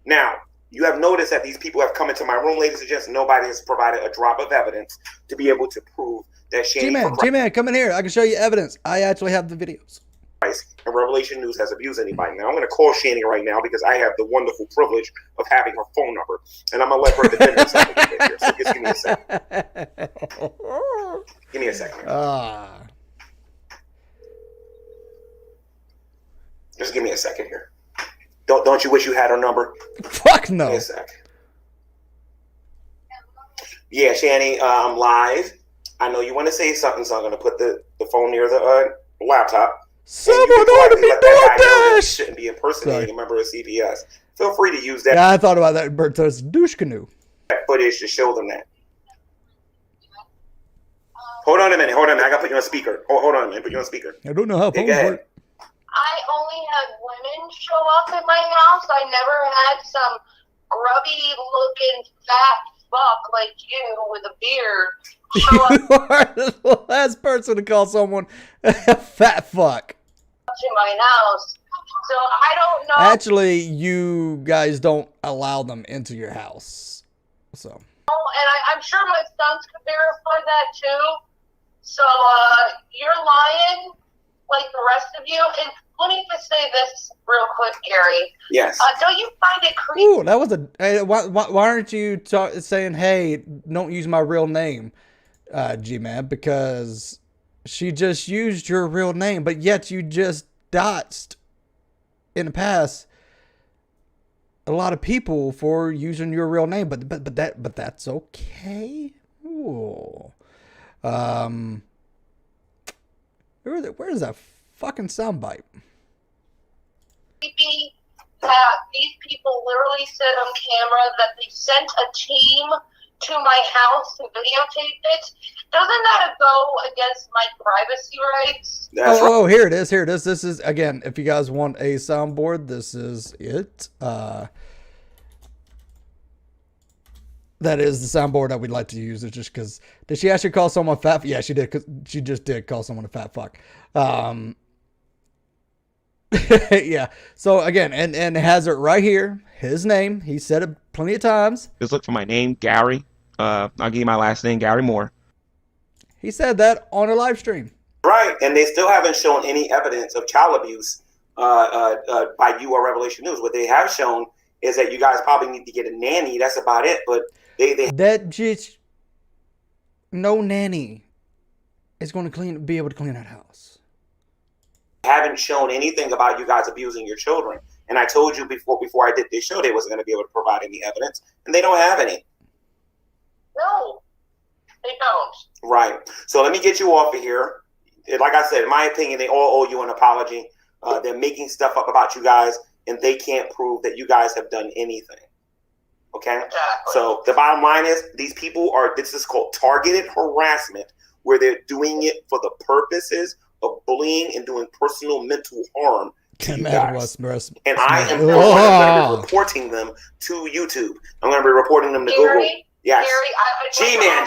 Now, you have noticed that these people have come into my room, ladies and gents. Nobody has provided a drop of evidence to be able to prove that Shanny G-Man, come in here. I can show you evidence. I actually have the videos. And Revelation News has abused anybody. Now, I'm going to call Shanny right now because I have the wonderful privilege of having her phone number. And I'm going to let her defend herself a little bit here. So just give me a second. Give me a second. Just give me a second here. Don't you wish you had her number? Fuck no. Give me a sec. Yeah, Shanny, I'm live. I know you want to say something, so I'm going to put the phone near the laptop. Someone ought to be doing this. Shouldn't be impersonating a member of CPS. Feel free to use that. Yeah, I thought about that. Berto's douche canoe. Footage to show them that. Hold on a minute. Hold on a minute. I got to put you on speaker. Hold on a minute. Put you on speaker. I don't know how phones work. I only had women show up in my house. I never had some grubby-looking fat fuck like you with a beard show up. You are the last person to call someone a fat fuck. To my house. So I don't know. Actually, you guys don't allow them into your house. So. And I'm sure my sons could verify that too. So you're lying like the rest of you. And let me just say this real quick, Gary. Yes. Don't you find it creepy? Ooh, that was a. Why aren't you saying, "Hey, don't use my real name, G-Man," because she just used your real name, but yet you just doxed in the past a lot of people for using your real name, but that's okay. Ooh. Where's that fucking soundbite? Creepy that these people literally said on camera that they sent a team to my house to videotape it. Doesn't that go against my privacy rights? Oh, here it is. Here it is. This is, again, if you guys want a soundboard, this is it. That is the soundboard that we'd like to use. It's just because, did she actually call someone fat? Yeah, she did. Cause she just did call someone a fat fuck. Yeah. So again, and it has it right here. His name. He said it plenty of times. Just look for my name, Gary. I'll give you my last name, Gary Moore. He said that on a live stream. Right, and they still haven't shown any evidence of child abuse by you or Revelation News. What they have shown is that you guys probably need to get a nanny. That's about it. But they that just no nanny is going to be able to clean that house. Haven't shown anything about you guys abusing your children. And I told you before I did this show, they wasn't going to be able to provide any evidence, and they don't have any. No, they don't. Right. So let me get you off of here. Like I said, in my opinion, they all owe you an apology. They're making stuff up about you guys, and they can't prove that you guys have done anything. Okay? Exactly. So the bottom line is, these people this is called targeted harassment, where they're doing it for the purposes of bullying and doing personal mental harm to you guys. And I am going to be reporting them to YouTube. I'm going to be reporting them to Google. Yes. G-Man.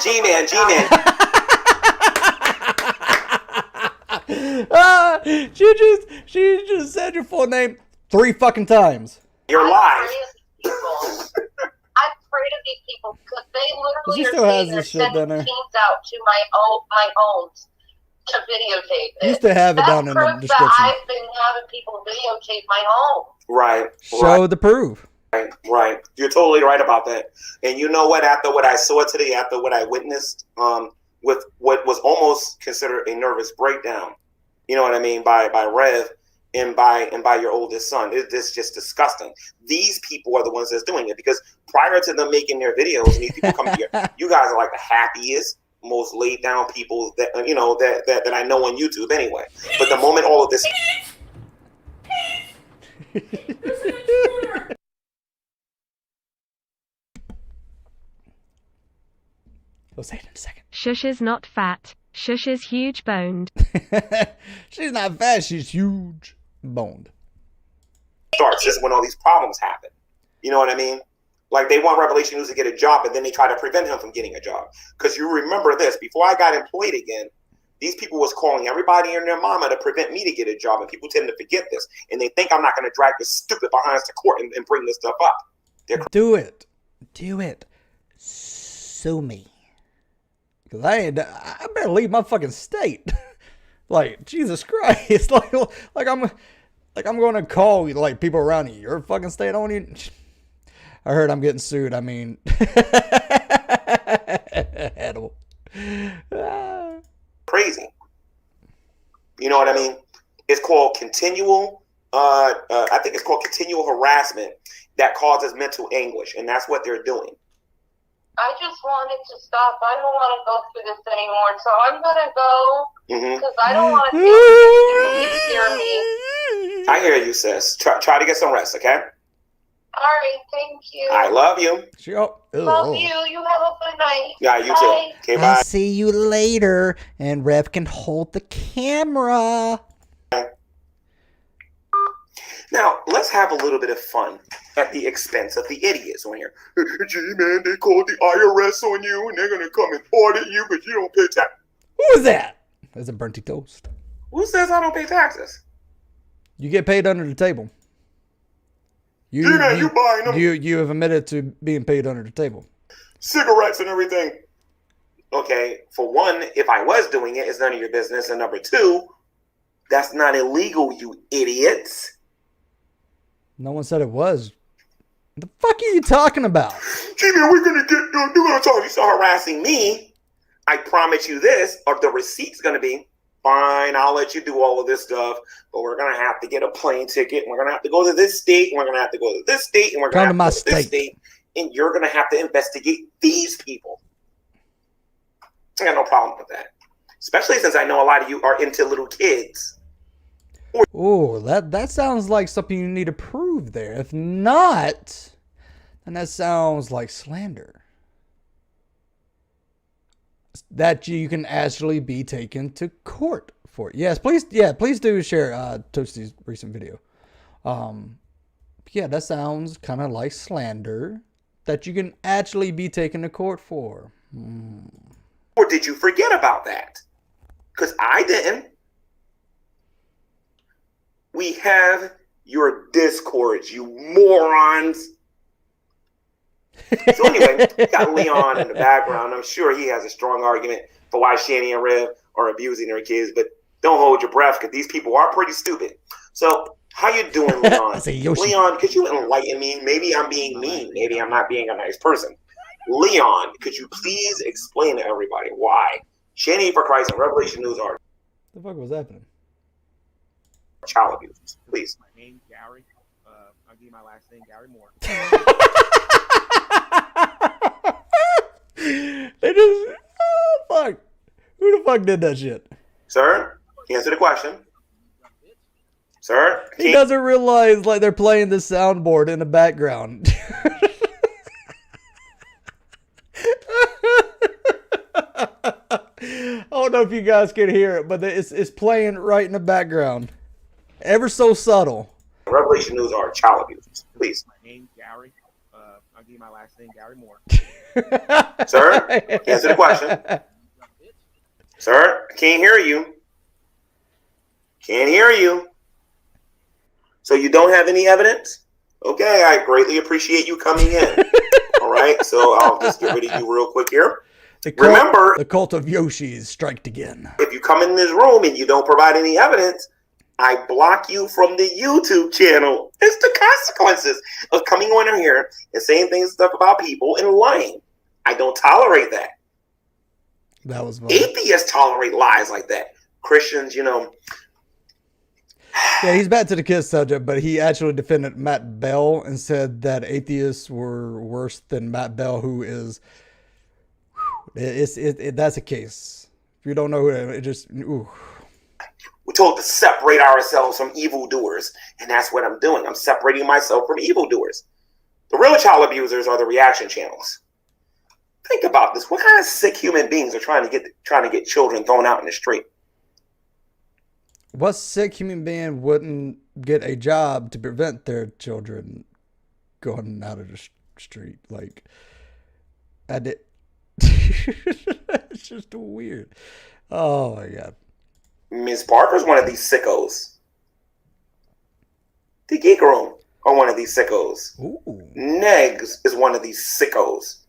She just said your full name 3 fucking times. You're live. I'm afraid of these people because they literally still has this shit down there. teams out to my homes to videotape it. You used to have it down in the description. That I've been having people videotape my home. Right. Show the proof. Right. You're totally right about that. And you know what? After what I saw today, after what I witnessed, with what was almost considered a nervous breakdown, you know what I mean, by Rev and by your oldest son, it's just disgusting. These people are the ones that's doing it, because prior to them making their videos, and these people coming here, you guys are like the happiest, most laid down people that that I know on YouTube anyway. But the moment all of this We'll say it in a second. Shush is not fat. Shush is huge boned. She's not fat, she's huge boned. Starts is when all these problems happen. You know what I mean? Like they want Revelation News to get a job, and then they try to prevent him from getting a job. Because you remember this, before I got employed again, these people was calling everybody and their mama to prevent me to get a job, and people tend to forget this, and they think I'm not going to drag this stupid behinds to court and bring this stuff up. Do it. Sue me. Because I better leave my fucking state. Like, Jesus Christ. like I'm going to call like people around you. Your fucking state. I don't even... I heard I'm getting sued. I mean... Edible. Crazy. You know what I mean? It's called continual... I think it's called continual harassment that causes mental anguish. And that's what they're doing. I just want it to stop. I don't want to go through this anymore. So I'm going to go because I don't want to hear me. I hear you, sis. Try to get some rest, okay? All right. Thank you. I love you. Love you. You have a good night. Yeah, you bye. too. Okay, bye. I'll see you later. And Rev can hold the camera. Now, let's have a little bit of fun at the expense of the idiots on here. Gee, man, they called the IRS on you, and they're going to come and audit you because you don't pay tax. Who is that? That's a Burnty Toast. Who says I don't pay taxes? You get paid under the table. You buying them. You have admitted to being paid under the table. Cigarettes and everything. Okay, for one, if I was doing it, it's none of your business. And number two, that's not illegal, you idiots. No one said it was. What the fuck are you talking about? Gee, man, you're gonna talk. You start harassing me. I promise you this, or the receipt's gonna be fine. I'll let you do all of this stuff, but we're gonna have to get a plane ticket. And we're gonna have to go to this state. And we're gonna have to go to this state. And we're gonna have to go to this state. And you're gonna have to investigate these people. I got no problem with that, especially since I know a lot of you are into little kids. Oh, that sounds like something you need to prove there. If not, then that sounds like slander. That you can actually be taken to court for. Yes, please. Yeah, please do share Toasty's recent video. Yeah, that sounds kind of like slander that you can actually be taken to court for. Or did you forget about that? Because I didn't. We have your discords, you morons. So anyway, we got Leon in the background. I'm sure he has a strong argument for why Shani and Rev are abusing their kids, but don't hold your breath because these people are pretty stupid. So how you doing, Leon? Leon, could you enlighten me? Maybe I'm being mean. Maybe I'm not being a nice person. Leon, could you please explain to everybody why Shani for Christ and Revelation News are the fuck was happening? Child abusers, please. My name's Gary. I'll give you my last name, Gary Moore. They just, oh fuck, who the fuck did that shit? Sir, answer the question. Sir, he doesn't realize like they're playing the soundboard in the background. I don't know if you guys can hear it, but it's playing right in the background. Ever so subtle. Revelation News are child abusers, please. My name's Gary. I'll give you my last name, Gary Moore. Sir, answer the question. Sir, I can't hear you. Can't hear you. So you don't have any evidence? Okay, I greatly appreciate you coming in. All right, so I'll just get rid of you real quick here. Remember, the cult of Yoshi's striked again. If you come in this room and you don't provide any evidence, I block you from the YouTube channel. It's the consequences of coming on here and saying stuff about people and lying. I don't tolerate that. That was funny. Atheists tolerate lies like that. Christians, you know. Yeah, he's back to the kids subject, but he actually defended Matt Bell and said that atheists were worse than Matt Bell, who is. That's a case. If you don't know who it just. Ooh. We're told to separate ourselves from evildoers, and that's what I'm doing. I'm separating myself from evildoers. The real child abusers are the reaction channels. Think about this. What kind of sick human beings are trying to get children thrown out in the street? What sick human being wouldn't get a job to prevent their children going out of the street? Like, I did. It's just weird. Oh my God. Ms. Parker's one of these sickos. The Geek Room are one of these sickos. Ooh. Negs is one of these sickos.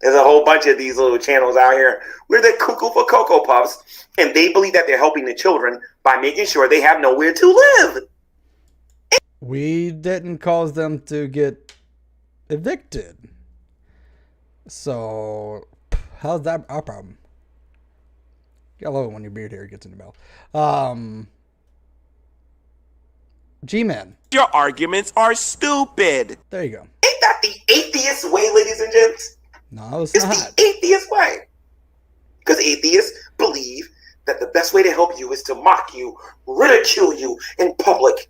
There's a whole bunch of these little channels out here where they're cuckoo for Cocoa Puffs, and they believe that they're helping the children by making sure they have nowhere to live. We didn't cause them to get evicted. So, how's that our problem? I love it when your beard hair gets in the mouth. G-Man. Your arguments are stupid. There you go. Ain't that the atheist way, ladies and gents? No, it's not. not. The atheist way. Because atheists believe that the best way to help you is to mock you, ridicule you in public,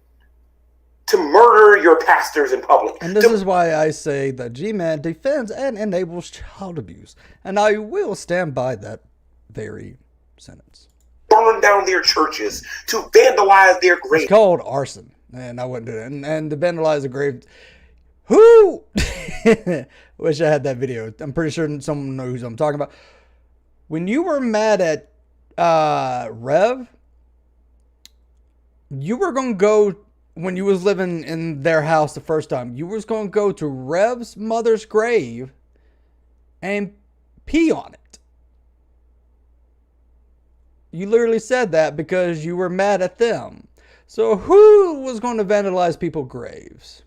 to murder your pastors in public. And this is why I say that G-Man defends and enables child abuse. And I will stand by that very sentence. Burn down their churches, to vandalize their graves. It's called arson. And I wouldn't do it. And to vandalize a grave. Who? Wish I had that video. I'm pretty sure someone knows who I'm talking about. When you were mad at Rev, you were going to go, when you was living in their house the first time, you was going to go to Rev's mother's grave and pee on it. You literally said that because you were mad at them. So who was going to vandalize people's graves?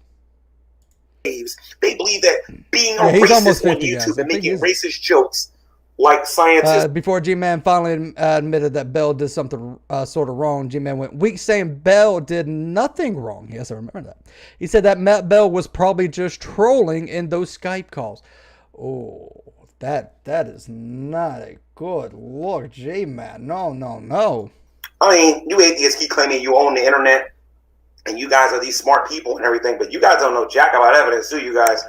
They believe that being a racist on YouTube and making racist jokes like scientists. Before G-Man finally admitted that Bell did something sort of wrong, G-Man went weak saying Bell did nothing wrong. Yes, I remember that. He said that Matt Bell was probably just trolling in those Skype calls. Oh, that is not a good look, G-Man. No. I mean, you atheists keep claiming you own the internet and you guys are these smart people and everything, but you guys don't know jack about evidence, do you guys?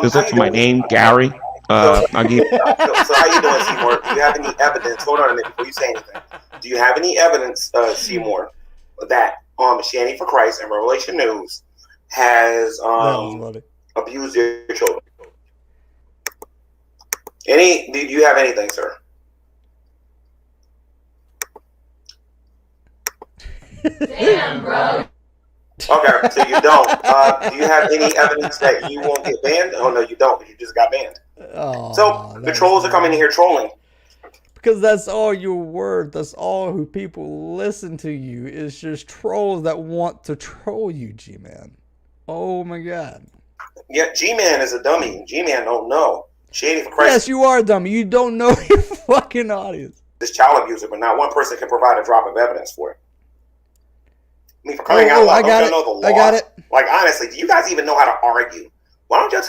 Just look for my name, Gary. I'll give. So how you doing, Seymour? Do you have any evidence? Hold on a minute before you say anything. Do you have any evidence, Seymour, that Shanny for Christ and Revelation News has abused your children? Do you have anything, sir? Damn, bro. Okay, so you don't. Do you have any evidence that you won't get banned? Oh, no, you don't. You just got banned. Oh, so the trolls are coming in here trolling. Because that's all your word. That's all who people listen to you. It's just trolls that want to troll you, G-Man. Oh, my God. Yeah, G-Man is a dummy. G-Man don't know. Shady for Christ. Yes, you are a dummy. You don't know your fucking audience. This child abuser, but not one person can provide a drop of evidence for it. I mean, for crying out loud, don't you know the law? I got it. Like, honestly, do you guys even know how to argue? Why don't y'all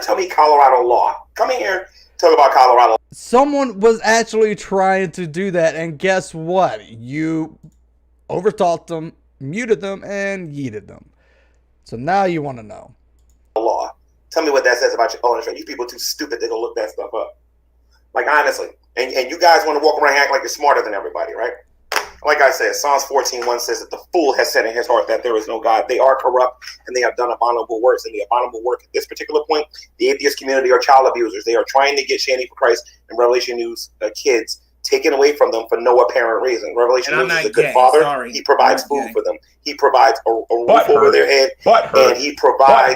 tell me Colorado law? Come in here, talk about Colorado. Someone was actually trying to do that, and guess what? You overtalked them, muted them, and yeeted them. So now you want to know. Law. Tell me what that says about your ownership. You people too stupid to go look that stuff up. Like, honestly. And you guys want to walk around and act like you're smarter than everybody, right? Like I said, Psalms 14:1 says that the fool has said in his heart that there is no God. They are corrupt and they have done abominable works. And the abominable work at this particular point, the atheist community are child abusers. They are trying to get Shanny for Christ and Revelation News kids taken away from them for no apparent reason. Revelation News is a good father. Sorry. He provides food for them. He provides a roof over their head. And he provides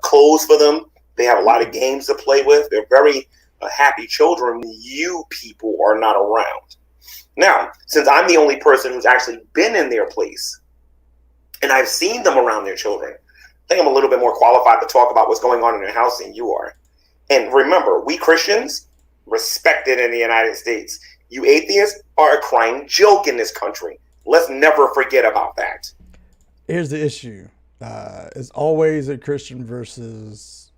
clothes for them. They have a lot of games to play with. They're very happy children. You people are not around. Now, since I'm the only person who's actually been in their place and I've seen them around their children, I think I'm a little bit more qualified to talk about what's going on in their house than you are. And remember, we Christians, respected in the United States. You atheists are a crying joke in this country. Let's never forget about that. Here's the issue. It's always a Christian versus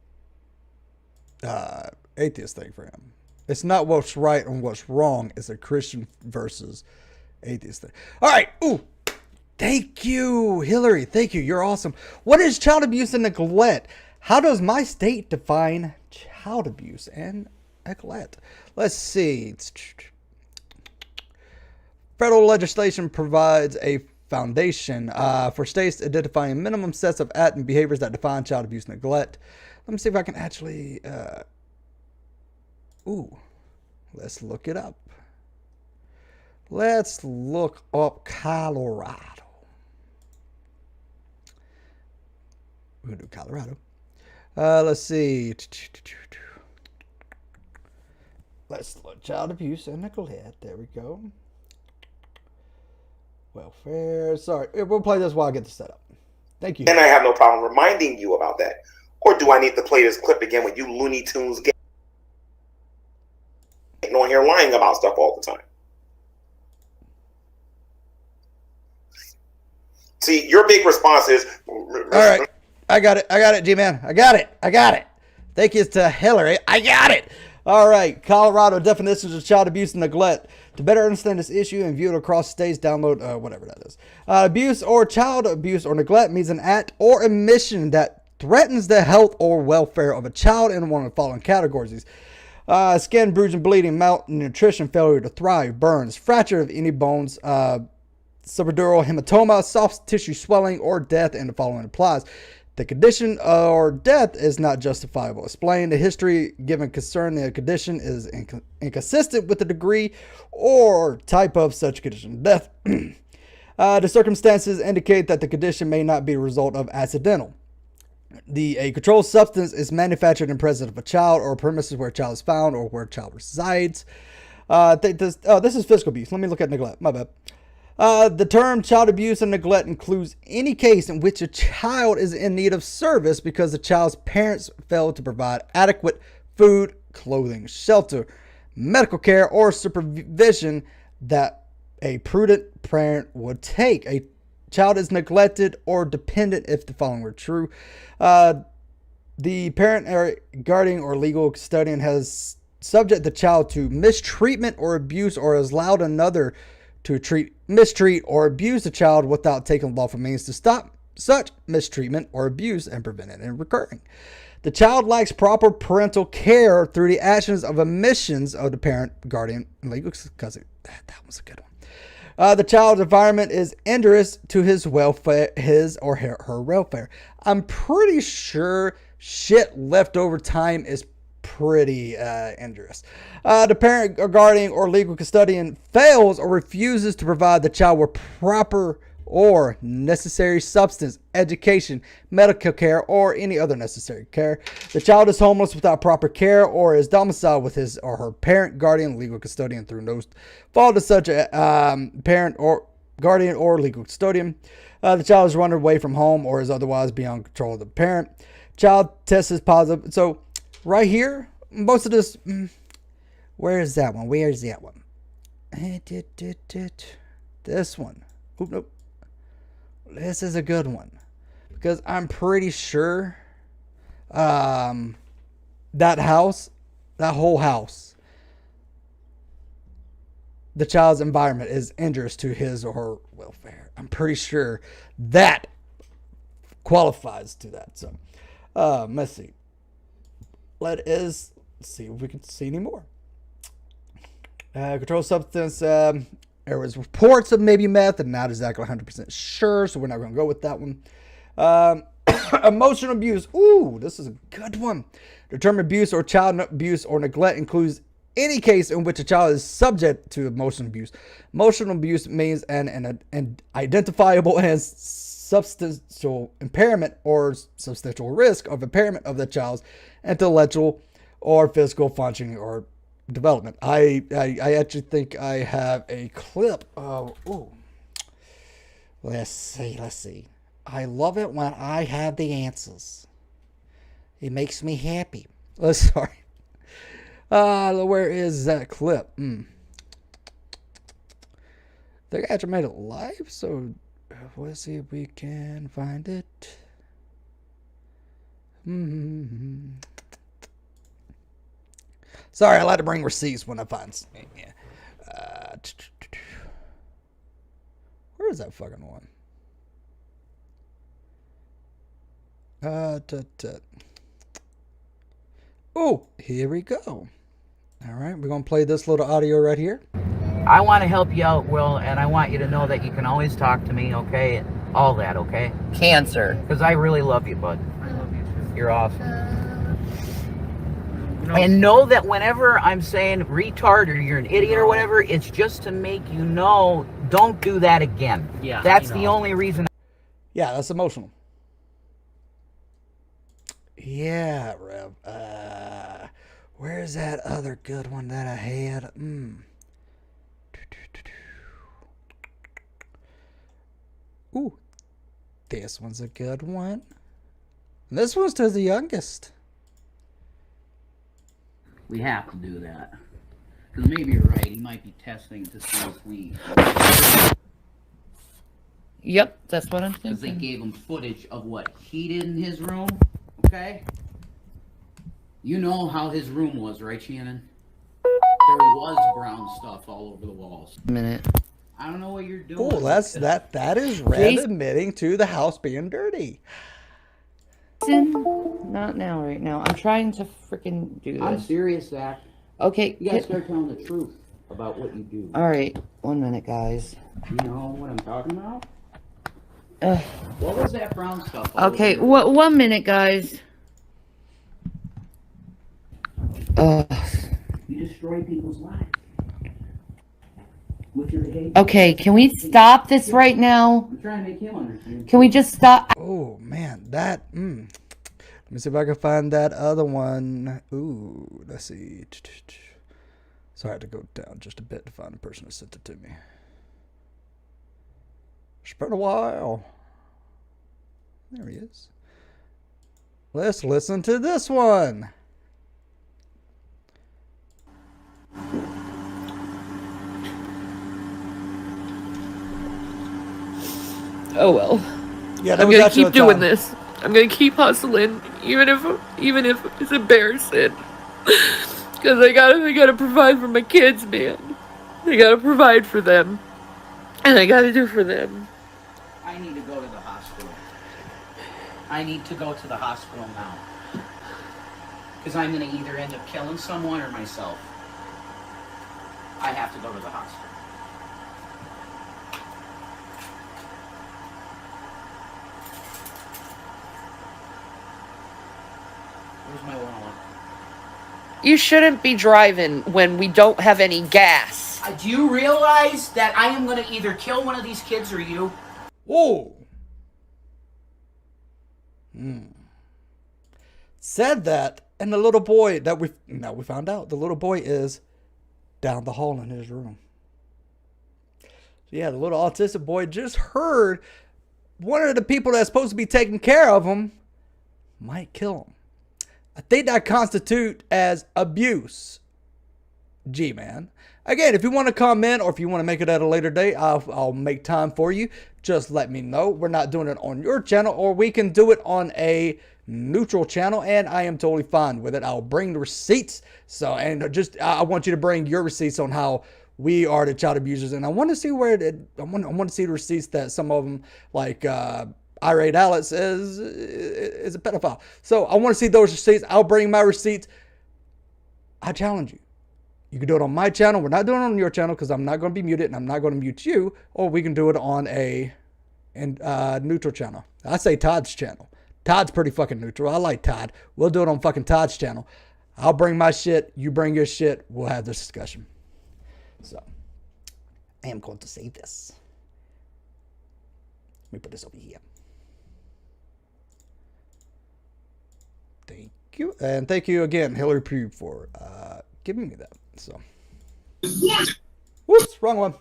atheist thing for him. It's not what's right and what's wrong. It's a Christian versus atheist thing. All right. Ooh. Thank you, Hillary. Thank you. You're awesome. What is child abuse and neglect? How does my state define child child abuse and neglect. Let's see. Federal legislation provides a foundation for states identifying minimum sets of acts and behaviors that define child abuse and neglect. Let me see if I can actually... let's look it up. Let's look up Colorado. We're going to do Colorado. Let's see. Let's look child abuse and neglect. There we go. Welfare. Sorry, we'll play this while I get this set up. Thank you. And I have no problem reminding you about that. Or do I need to play this clip again with you Looney Tunes getting on here lying about stuff all the time? See, your big response is... All right. I got it, G-Man. I got it. Thank you to Hillary. I got it. All right. Colorado definitions of child abuse and neglect. To better understand this issue and view it across states, download whatever that is. Abuse or child abuse or neglect means an act or omission that threatens the health or welfare of a child in one of the following categories. Skin, bruising, bleeding, malnutrition, failure to thrive, burns, fracture of any bones, subdural hematoma, soft tissue swelling, or death, and the following applies. The condition or death is not justifiable. Explain the history given concerning the condition is inconsistent with the degree or type of such condition. Death. The circumstances indicate that the condition may not be a result of accidental. A controlled substance is manufactured in presence of a child or premises where a child is found or where a child resides. This is physical abuse. Let me look at neglect. My bad. The term child abuse and neglect includes any case in which a child is in need of service because the child's parents failed to provide adequate food, clothing, shelter, medical care, or supervision that a prudent parent would take. A child is neglected or dependent if the following were true. The parent or guardian or legal custodian has subject the child to mistreatment or abuse or has allowed another to mistreat or abuse the child without taking lawful means to stop such mistreatment or abuse and prevent it from recurring. The child lacks proper parental care through the actions of omissions of the parent, guardian, and legal custodian. That was a good one. The child's environment is injurious to his welfare, his or her welfare. I'm pretty sure shit left over time is pretty injurious. The parent or guardian or legal custodian fails or refuses to provide the child with proper or necessary substance, education, medical care, or any other necessary care. The child is homeless without proper care or is domiciled with his or her parent, guardian, legal custodian through no fault of such a parent or guardian or legal custodian. The child is run away from home or is otherwise beyond control of the parent. Child test is positive. So right here, most of this... Where is that one? Where is that one? This one. Oop, nope. This is a good one. Because I'm pretty sure that house, that whole house, the child's environment is injurious to his or her welfare. I'm pretty sure that qualifies to that. So, let's see. Let's see if we can see any more. Controlled substance. There was reports of maybe meth, and not exactly 100% sure, so we're not going to go with that one. Emotional abuse. Ooh, this is a good one. The term abuse or child abuse or neglect includes any case in which a child is subject to emotional abuse. Emotional abuse means an identifiable and substantial impairment or substantial risk of impairment of the child's intellectual or physical functioning or development. I actually think I have a clip of... Ooh. Let's see. I love it when I have the answers. It makes me happy. Sorry. Where is that clip? They actually made it live, so let's see if we can find it. Sorry, I like to bring receipts when I find something. Where is that fucking one? Oh, here we go. All right, we're going to play this little audio right here. I want to help you out, Will, and I want you to know that you can always talk to me, okay? All that, okay? Cancer. Because I really love you, bud. I love you too. You're awesome. And know that whenever I'm saying retard or you're an idiot or whatever, it's just to make you know, don't do that again. Yeah, that's the only reason. Yeah, that's emotional. Yeah, Rev. Where's that other good one that I had? Ooh, this one's a good one. And this one's to the youngest. We have to do that. Because maybe you're right, he might be testing to see if we... Yep, that's what I'm thinking. Because they gave him footage of what he did in his room, okay? You know how his room was, right, Shannon? There was brown stuff all over the walls. A minute. I don't know what you're doing. Oh, that is Red admitting to the house being dirty. Not now, right now. I'm trying to freaking do this. I'm serious, Zach. Okay. You gotta start telling the truth about what you do. All right, 1 minute, guys. You know what I'm talking about? What was that brown stuff? Okay, 1 minute, guys. You destroy people's lives. With your behavior. Okay, can we stop this right now? I'm trying to make him understand. Can we just stop? Oh, man, that... Let me see if I can find that other one. Ooh, let's see. So I had to go down just a bit to find the person who sent it to me. It's been a while. There he is. Let's listen to this one. Oh well. Yeah, I'm gonna keep doing this. I'm gonna keep hustling, even if it's embarrassing. Cause I gotta provide for my kids, man. I gotta provide for them, and I gotta do for them. I need to go to the hospital. I need to go to the hospital now. Because I'm gonna either end up killing someone or myself. I have to go to the hospital. Where's my wallet? You shouldn't be driving when we don't have any gas. Do you realize that I am gonna either kill one of these kids or you? Whoa. Said that, and the little boy that we found out, the little boy is down the hall in his room. So yeah, the little autistic boy just heard one of the people that's supposed to be taking care of him might kill him. I think that constitute as abuse. G-Man. Again, if you want to comment or if you want to make it at a later date, I'll make time for you. Just let me know. We're not doing it on your channel, or we can do it on a neutral channel, and I am totally fine with it. I'll bring the receipts. So, and just I want you to bring your receipts on how we are the child abusers, and I want to see where I want to see the receipts that some of them, like Irate Alex, is a pedophile. So I want to see those receipts. I'll bring my receipts. I challenge you. You can do it on my channel. We're not doing it on your channel because I'm not going to be muted and I'm not going to mute you. Or we can do it on a neutral channel. I say Todd's channel. Todd's pretty fucking neutral. I like Todd. We'll do it on fucking Todd's channel. I'll bring my shit. You bring your shit. We'll have this discussion. So, I am going to save this. Let me put this over here. Thank you. And thank you again, Hillary Pugh, for giving me that. So, whoops, wrong one.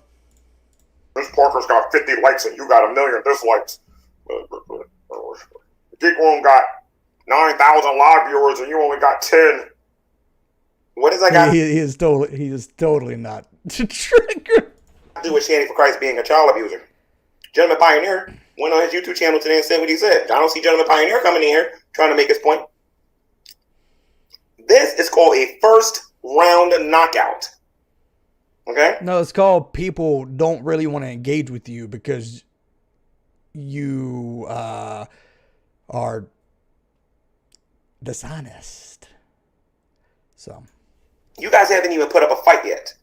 This Parker's got 50 likes and you got 1 million dislikes. Geek Room got 9,000 live viewers and you only got 10. What is that guy? He is totally not triggered. Do with Shanny for Christ being a child abuser. Gentleman Pioneer went on his YouTube channel today and said what he said. I don't see Gentleman Pioneer coming in here trying to make his point. This is called a first round knockout. Okay? No, it's called people don't really want to engage with you because you are dishonest. So you guys haven't even put up a fight yet.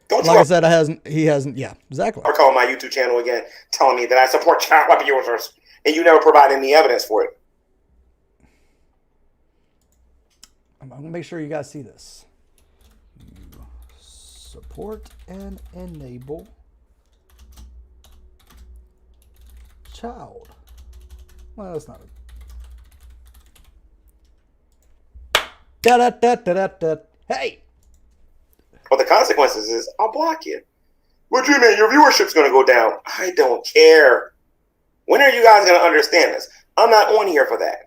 Don't like I said, he hasn't. Yeah, exactly. Or call my YouTube channel again, telling me that I support child abusers, and you never provide any evidence for it. I'm gonna make sure you guys see this. You support and enable child. Well, that's not it. Hey. Well, the consequences is I'll block you. Well, G-Man, your viewership's going to go down. I don't care. When are you guys going to understand this? I'm not on here for that.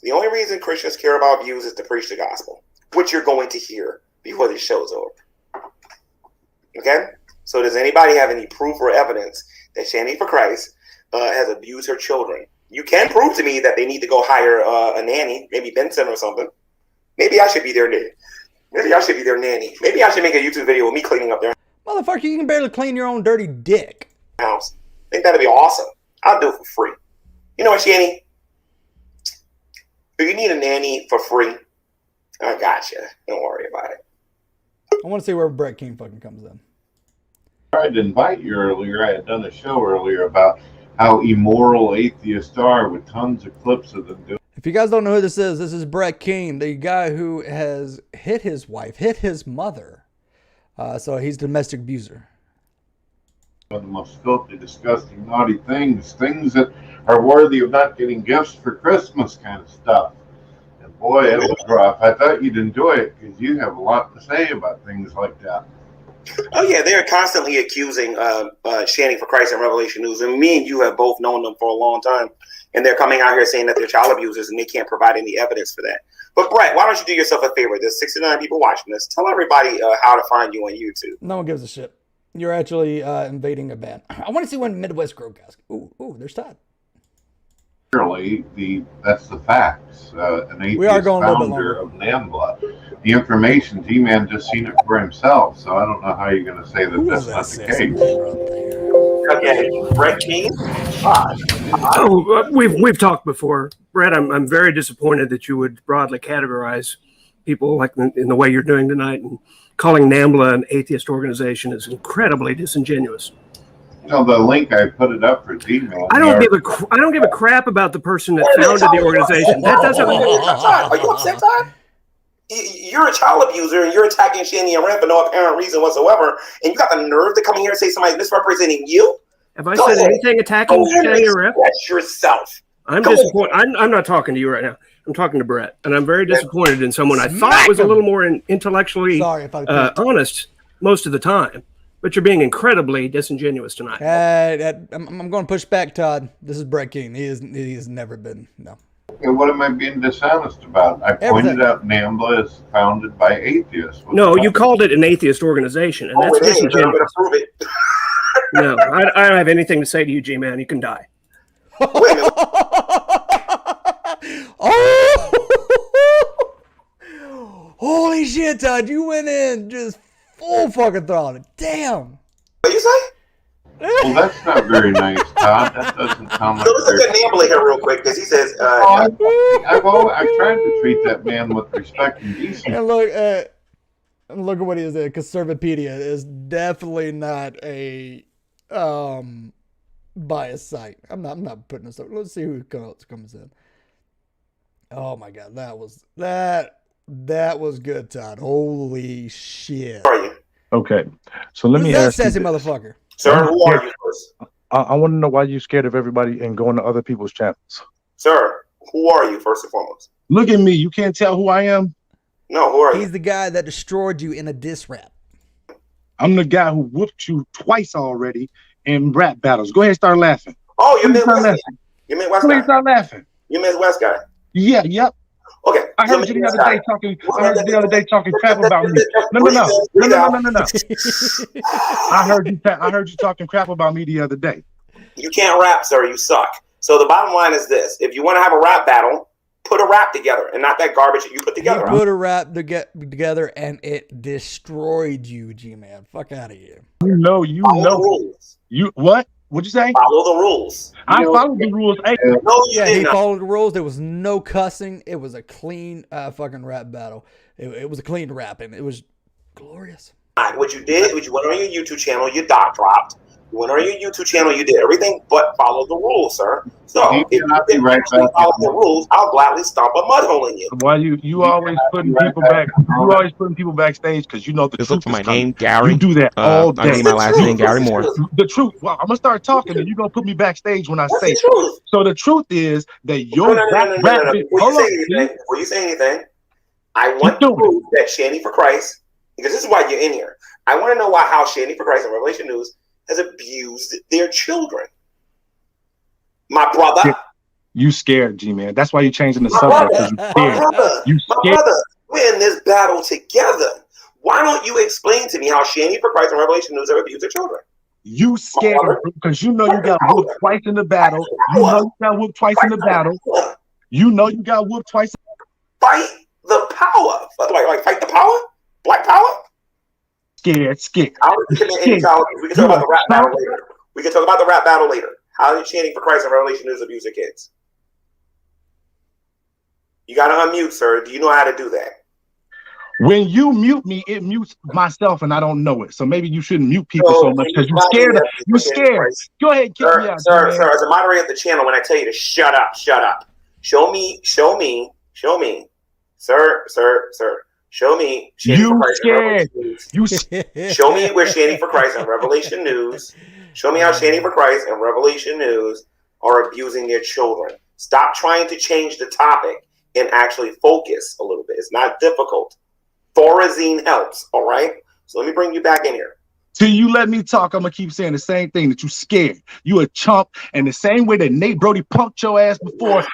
The only reason Christians care about views is to preach the gospel, which you're going to hear before this show's over. Okay? So does anybody have any proof or evidence that Standing for Christ has abused her children? You can prove to me that they need to go hire a nanny, maybe Benson or something. Maybe I should be their nanny. Maybe I should be their nanny. Maybe I should make a YouTube video with me cleaning up their Motherfucker, you can barely clean your own dirty dick. house. I think that'd be awesome. I'll do it for free. You know what, Shanny? If you need a nanny for free, I got you. Don't worry about it. I want to see where Brett King fucking comes in. I tried to invite you earlier. I had done a show earlier about how immoral atheists are with tons of clips of them doing. If you guys don't know who this is Brett King, the guy who has hit his wife, hit his mother. So he's a domestic abuser. One of the most filthy, disgusting, naughty things that are worthy of not getting gifts for Christmas kind of stuff. And boy, it was rough. I thought you'd enjoy it because you have a lot to say about things like that. Oh, yeah, they're constantly accusing Standing for Christ and Revelation News. And me and you have both known them for a long time. And they're coming out here saying that they're child abusers and they can't provide any evidence for that. But, Brett, why don't you do yourself a favor? There's 69 people watching this. Tell everybody how to find you on YouTube. No one gives a shit. You're actually invading a band. I want to see when Midwest Grow guys. Ooh, there's Todd. Clearly, that's the facts. An atheist We are going a little bit founder longer. of NAMBLA. The information, G-Man just seen it for himself, so I don't know how you're going to say that that's not the case. Okay, Brett King. We've talked before, Brett. I'm very disappointed that you would broadly categorize people like in the way you're doing tonight, and calling NAMBLA an atheist organization is incredibly disingenuous. No, the link I put it up for Gmail. I don't give a crap about the person that founded the organization. That doesn't. Are you upset, Todd? You're a child abuser and you're attacking Shanny and Ren for no apparent reason whatsoever, and you got the nerve to come in here and say somebody's misrepresenting you? Have I said anything attacking Shanny or Ren? That's yourself. I'm disappointed. I'm not talking to you right now. I'm talking to Brett, and I'm very disappointed in someone I thought was a little more intellectually honest most of the time. But you're being incredibly disingenuous tonight. I'm going to push back, Todd. This is Brett King. He has never been, no. Okay, what am I being dishonest about? I pointed out NAMBLA is founded by atheists. No, you called it an atheist organization, and that's disingenuous. No, I don't have anything to say to you, G-Man. You can die. Holy shit, Todd. You went in just full fucking throttle. Damn. What you say? Well, that's not very nice, Todd. That doesn't sound like. So let's look at NAMBLA here real quick because he says. I've tried to treat that man with respect and decency. And look at what he is. Conservapedia is definitely not a biased site. I'm not putting this up. Let's see who else comes in. Oh my god, that was good, Todd. Holy shit. Who are you? Okay, so let me ask sassy you this. motherfucker. Sir, who are you first? I want to know why you're scared of everybody and going to other people's channels. Sir, who are you first and foremost? Look at me. You can't tell who I am? No, who are you? He's the guy that destroyed you in a diss rap. I'm the guy who whooped you twice already in rap battles. Go ahead and start laughing. Oh, you're Midwest guy. You're Midwest guy. Start laughing. You're Midwest guy. Yeah, yep. Okay. I heard you the other day talking crap about me. No. I heard you talking crap about me the other day. You can't rap, sir. You suck. So the bottom line is this: if you want to have a rap battle, put a rap together, and not that garbage that you put together. You put a rap together, and it destroyed you, G-Man. Fuck out of here. You know. You what? What'd you say? Follow the rules. I followed the rules. Hey, no, you He didn't. followed the rules. There was no cussing. It was a clean fucking rap battle. It was a clean rap, and it was glorious. What you did, you went on your YouTube channel, you dot dropped. You went on your YouTube channel, you did everything but follow the rules, sir. So if you didn't actually follow the rules, I'll gladly stomp a mud hole in you. Why you always putting people back? You always putting people backstage because you know the truth. Look for my name, Gary. You do that all day. I'll give you my last name, Gary Moore. The truth. Well, I'm gonna start talking, and you're gonna put me backstage when I say. So the truth is that your rap. Before you say anything, I want to prove that Shanny for Christ, because this is why you're in here. I want to know how Shanny for Christ and Revelation News has abused their children. My brother. You scared, G-Man. That's why you're changing the subject. My brother, we're in this battle together. Why don't you explain to me how Shanny for Christ and Revelation News have abused their children? You scared because you know you got whooped twice in the battle. You know you got whooped twice in the battle. You know you got whooped twice. Fight the power. Like fight the power? Black power? Scared. We can talk about the rap battle later. We can talk about the rap battle later. How did Chanting for Christ and Revelation News abuse their kids? You got to unmute, sir. Do you know how to do that? When you mute me, it mutes myself, and I don't know it. So maybe you shouldn't mute people so much because you're scared. You're scared. Go ahead, kick me out, sir. As a moderator of the channel, when I tell you to shut up. Show me, sir. Show me. You scared. Show me where Shanny for Christ and Revelation News. Show me how Shanny for Christ and Revelation News are abusing their children. Stop trying to change the topic and actually focus a little bit. It's not difficult. Thorazine helps. All right. So let me bring you back in here. Till you let me talk, I'm gonna keep saying the same thing, that you scared. You a chump, and the same way that Nate Brody punked your ass before.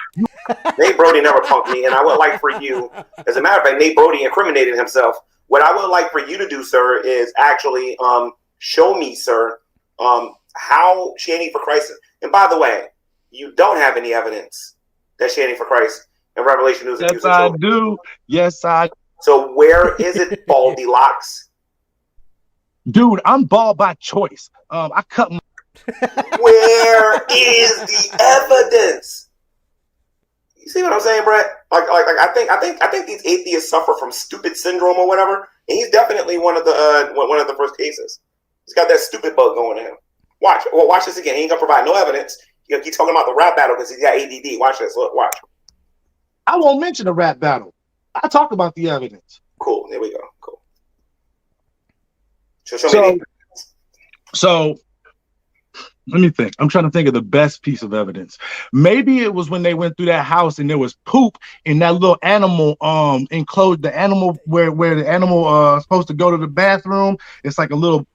Nate Brody never punked me, and I would like for you, as a matter of fact, Nate Brody incriminated himself. What I would like for you to do, sir, is actually show me, sir, how Shanny for Christ. And by the way, you don't have any evidence that Shanny for Christ and Revelation News. Yes, I do. Yes, I. So where is it, Baldy Locks? Dude, I'm bald by choice. I cut my. Where is the evidence? You see what I'm saying, Brett? Like I think these atheists suffer from stupid syndrome or whatever, and he's definitely one of the first cases. He's got that stupid bug going to him. Watch this again. He ain't gonna provide no evidence. He'll keep talking about the rap battle because he's got ADD. Watch this. Look, watch. I won't mention the rap battle. I talk about the evidence. Cool. There we go. Cool. So let me think. I'm trying to think of the best piece of evidence. Maybe it was when they went through that house and there was poop in that little animal enclosed, the animal where the animal supposed to go to the bathroom. It's like a little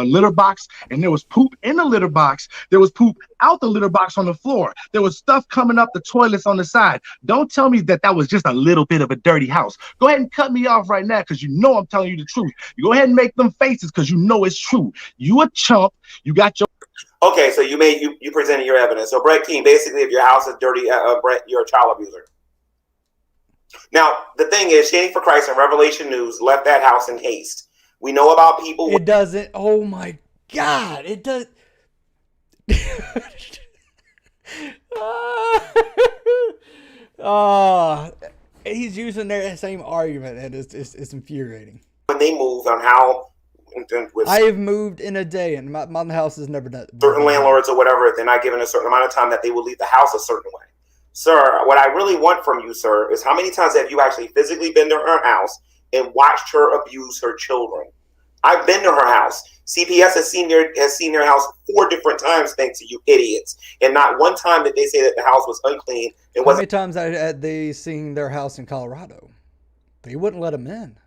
litter box, and there was poop in the litter box. There was poop out the litter box on the floor. There was stuff coming up the toilets on the side. Don't tell me that was just a little bit of a dirty house. Go ahead and cut me off right now because you know I'm telling you the truth. You go ahead and make them faces because you know it's true. You a chump. You got your. Okay, so you presented your evidence. So Brett King, basically, if your house is dirty, Brett, you're a child abuser. Now the thing is, Shanny for Christ and Revelation News left that house in haste. We know about people. It doesn't. Oh my God! It does. He's using their same argument, and it's infuriating. When they move on how. I have moved in a day, and my house has never done. Certain landlords or whatever, they're not given a certain amount of time that they will leave the house a certain way. Sir, what I really want from you, sir, is how many times have you actually physically been to her house and watched her abuse her children? I've been to her house. CPS has seen their house 4 different times, thanks to you idiots. And not one time did they say that the house was unclean. How many times had they seen their house in Colorado? They wouldn't let them in.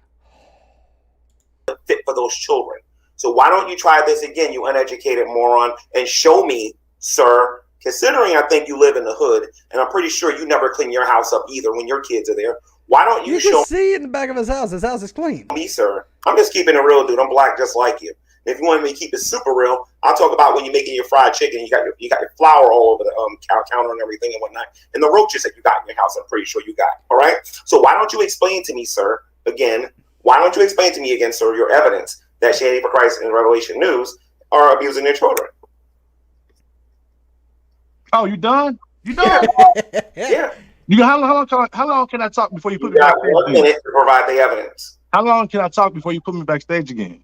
Fit for those children. So why don't you try this again, you uneducated moron, and show me, sir, considering I think you live in the hood, and I'm pretty sure you never clean your house up either when your kids are there. Why don't you show see in the back of his house? His house is clean. Me, sir. I'm just keeping it real, dude. I'm black just like you. If you want me to keep it super real, I'll talk about when you're making your fried chicken. You got your flour all over the counter and everything and whatnot, and the roaches that you got in your house. I'm pretty sure you got. All right. So why don't you explain to me, sir, again? Why don't you explain to me again, sir, your evidence that Shanny for Christ and Revelation News are abusing their children? Oh, you done? You done? Yeah. How long can I talk before you put me got backstage? 1 minute to provide the evidence. How long can I talk before you put me backstage again?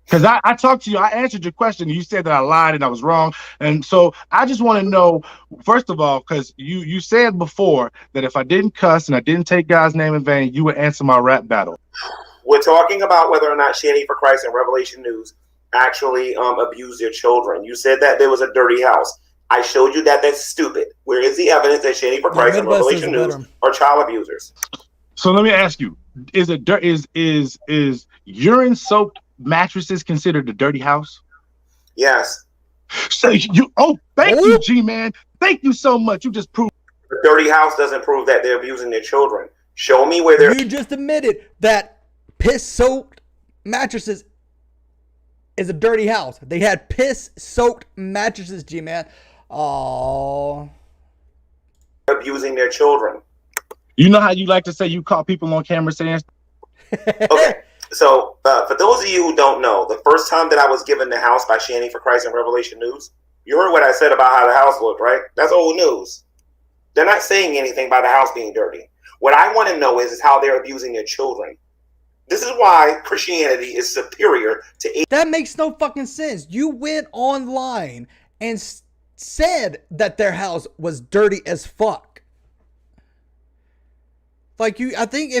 Because I talked to you, I answered your question, and you said that I lied and I was wrong. And so I just want to know, first of all, because you said before that if I didn't cuss and I didn't take God's name in vain, you would answer my rap battle. We're talking about whether or not Shanny for Christ and Revelation News actually abused their children. You said that there was a dirty house. I showed you that that's stupid. Where is the evidence that Shanny for Christ and Revelation News are child abusers? So let me ask you: is urine soaked mattresses considered a dirty house? Yes. So thank you, G-Man. Thank you so much. You just proved a dirty house doesn't prove that they're abusing their children. Show me where they're. You just admitted that piss soaked mattresses is a dirty house. They had piss soaked mattresses, G-Man. Oh, abusing their children. You know how you like to say you caught people on camera saying. Okay, so for those of you who don't know, the first time that I was given the house by Shanny for Christ and Revelation News, you heard what I said about how the house looked, right? That's old news. They're not saying anything about the house being dirty. What I want to know is how they're abusing their children. This is why Christianity is superior to. That makes no fucking sense. You went online and said that their house was dirty as fuck. Like I think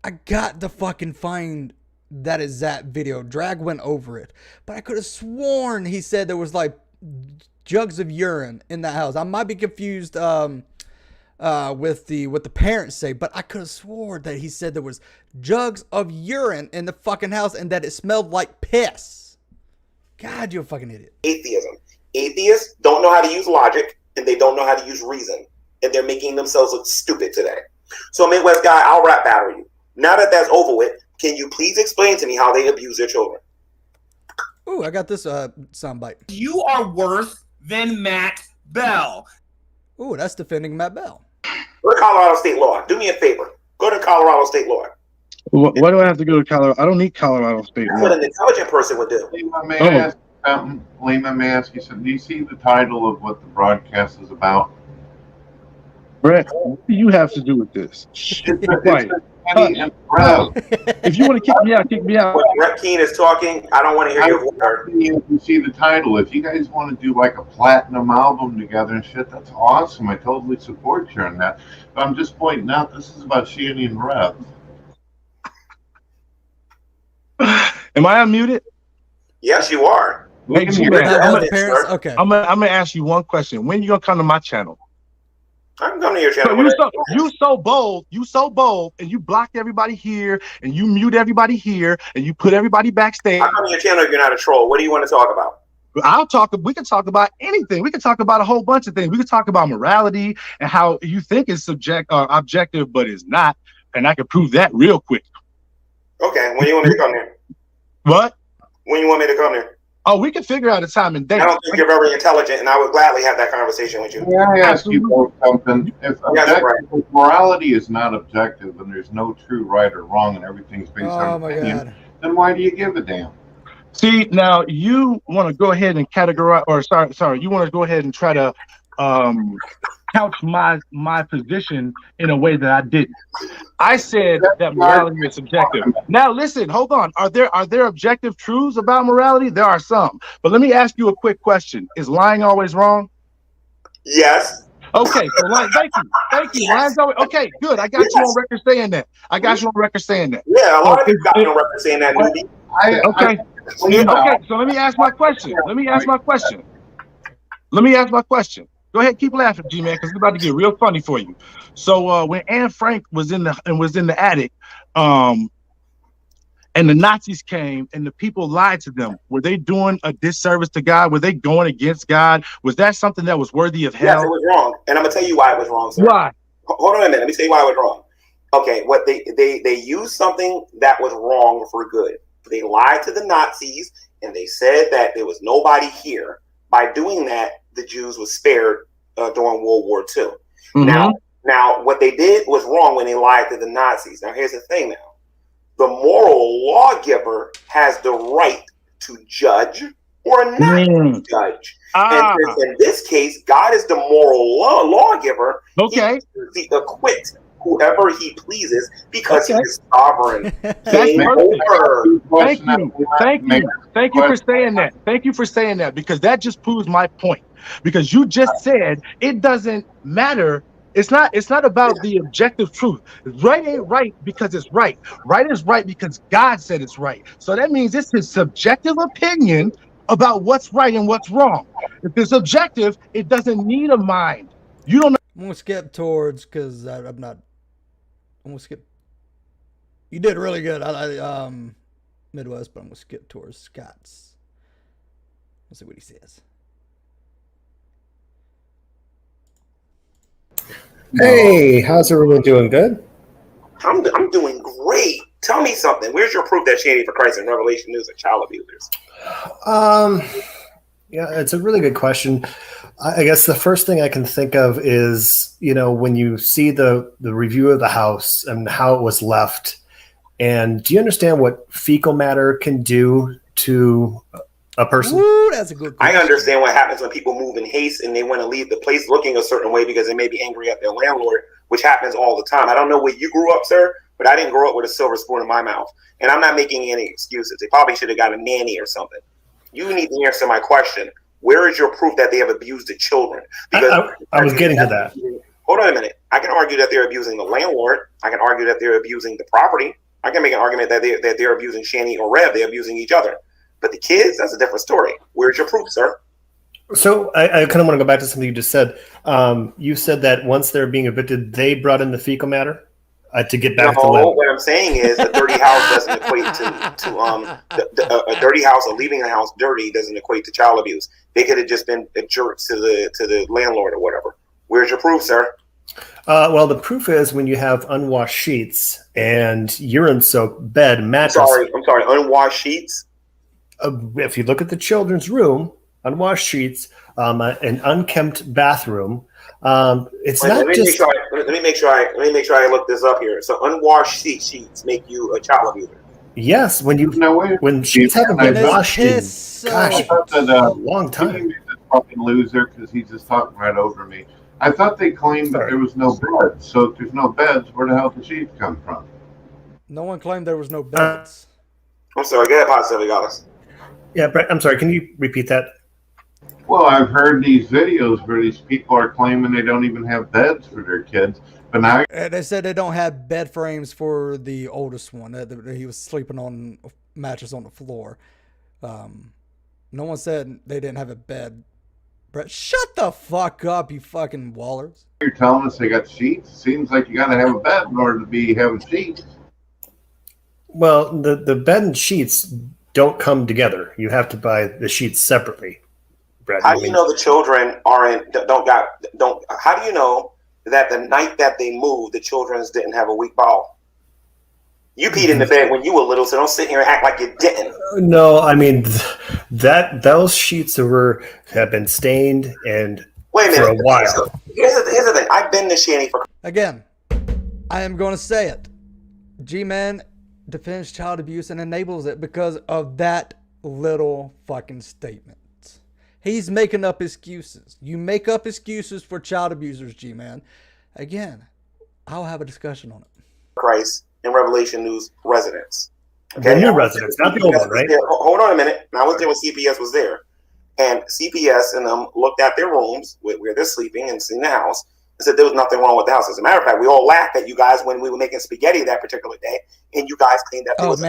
I got to fucking find that exact video. Drag went over it, but I could have sworn he said there was like jugs of urine in that house. I might be confused with what the parents say, but I could have sworn that he said there was jugs of urine in the fucking house and that it smelled like piss. God, you're a fucking idiot. Atheism. Atheists don't know how to use logic and they don't know how to use reason, and they're making themselves look stupid today. So Midwest guy, I'll rap battle you. Now that that's over with, can you please explain to me how they abuse their children? Ooh, I got this soundbite. You are worse than Matt Bell. Ooh, that's defending Matt Bell. Go to Colorado State Law. Do me a favor. Go to Colorado State Law. Why do I have to go to Colorado? I don't need Colorado State Law. That's what an intelligent person would do. Lehman, may I ask you something? Do you see the title of what the broadcast is about? Brett, what do you have to do with this? Right. If you want to kick me out, kick me out. When Brett Keane is talking, I don't want to hear your voice. You see the title. If you guys want to do like a platinum album together and shit, that's awesome. I totally support you on that. But I'm just pointing out this is about Shanny and Rev. Am I unmuted? Yes, you are. Hey, okay. I'm gonna ask you one question. When you gonna come to my channel? I can come to your channel. You so bold, and you block everybody here, and you mute everybody here, and you put everybody backstage. I come to your channel if you're not a troll. What do you want to talk about? We can talk about anything. We can talk about a whole bunch of things. We can talk about morality and how you think it's objective, but it's not. And I can prove that real quick. Okay, when you want me to come there? What? When you want me to come there? Oh, we can figure out a time and date. I don't think you're very intelligent, and I would gladly have that conversation with you. May I ask you both something? If morality is not objective and there's no true right or wrong and everything's based on opinion, then why do you give a damn? See, now you want to go ahead and categorize, or sorry, you want to go ahead and try to couch my position in a way that I didn't. I said that morality is subjective. Now listen, hold on. Are there objective truths about morality? There are some. But let me ask you a quick question. Is lying always wrong? Yes. Okay, so thank you. Yes. Lying's always okay, good. I got you on record saying that. Yeah, a lot of people got me on record saying that, newbie. Okay, so let me ask my question. Go ahead, keep laughing, G-Man, because it's about to get real funny for you. So when Anne Frank was in the attic, and the Nazis came and the people lied to them, were they doing a disservice to God? Were they going against God? Was that something that was worthy of hell? Yes, it was wrong, and I'm gonna tell you why it was wrong, sir. Why? Hold on a minute. Let me tell you why it was wrong. Okay, what they used something that was wrong for good. They lied to the Nazis, and they said that there was nobody here. By doing that, the Jews were spared during World War II. Mm-hmm. Now, what they did was wrong when they lied to the Nazis. Now, here's the thing now. The moral lawgiver has the right to judge or not judge. And in this case, God is the moral lawgiver. Okay. He acquit whoever he pleases because he is sovereign. That's perfect. Thank you for saying that. Thank you for saying that, because that just proves my point. Because you just said it doesn't matter. It's not about the objective truth. Right ain't right because it's right. Right is right because God said it's right. So that means it's his subjective opinion about what's right and what's wrong. If it's objective, it doesn't need a mind. You don't know. I'm gonna skip towards because I'm not. I'm gonna skip. You did really good. I Midwest, but I'm gonna skip towards Scott's. Let's see what he says. Hey, how's everyone doing? Good? I'm doing great. Tell me something. Where's your proof that Shady for Christ and Revelation News are child abusers? Yeah, it's a really good question. I guess the first thing I can think of is, when you see the review of the house and how it was left, and do you understand what fecal matter can do to a person? Ooh, that's a good question. I understand what happens when people move in haste and they want to leave the place looking a certain way because they may be angry at their landlord, which happens all the time. I don't know where you grew up, sir, but I didn't grow up with a silver spoon in my mouth. And I'm not making any excuses. They probably should have got a nanny or something. You need to answer my question. Where is your proof that they have abused the children? Because I was getting to that. Hold on a minute. I can argue that they're abusing the landlord. I can argue that they're abusing the property. I can make an argument that they're abusing Shani or Rev. They're abusing each other. But the kids, that's a different story. Where's your proof, sir? So I kind of want to go back to something you just said. You said that once they're being evicted, they brought in the fecal matter to get back to live. What I'm saying is a dirty house doesn't equate to a dirty house or leaving a house dirty doesn't equate to child abuse. They could have just been a jerk to the landlord or whatever. Where's your proof, sir? Well, the proof is when you have unwashed sheets and urine-soaked bed mattress. I'm sorry, unwashed sheets? If you look at the children's room, unwashed sheets, an unkempt bathroom, it's not just. Let me make sure I look this up here. So unwashed sheets make you a child abuser. Yes, when sheets haven't been washed in, gosh, a long time. He's a fucking loser because he's just talking right over me. I thought they claimed that there was no beds. So if there's no beds, where the hell did the sheets come from? No one claimed there was no beds. I'm sorry, get that positively, guys. Yeah, Brett, I'm sorry. Can you repeat that? Well, I've heard these videos where these people are claiming they don't even have beds for their kids, but now they said they don't have bed frames for the oldest one. That he was sleeping on a mattress on the floor. No one said they didn't have a bed. Brett, shut the fuck up, you fucking wallers. You're telling us they got sheets? Seems like you got to have a bed in order to be having sheets. Well, the bed and sheets don't come together. You have to buy the sheets separately. Brad, how do you know the children don't? How do you know that the night that they moved, the children's didn't have a weak bowel? You peed in the bed when you were little, so don't sit here and act like you didn't. No, I mean those sheets have been stained and wait a minute, for a while. So here's the thing. I've been to Shanny for again. I am going to say it. G-Man defends child abuse and enables it because of that little fucking statement. He's making up excuses. You make up excuses for child abusers, G-Man. Again, I'll have a discussion on it. Christ and Revelation News residents. Okay? The new residents, not the old one, right? Hold on a minute. I was there when CPS was there. And CPS and them looked at their rooms where they're sleeping and seen the house and said there was nothing wrong with the house. As a matter of fact, we all laughed at you guys when we were making spaghetti that particular day, and you guys claimed that there was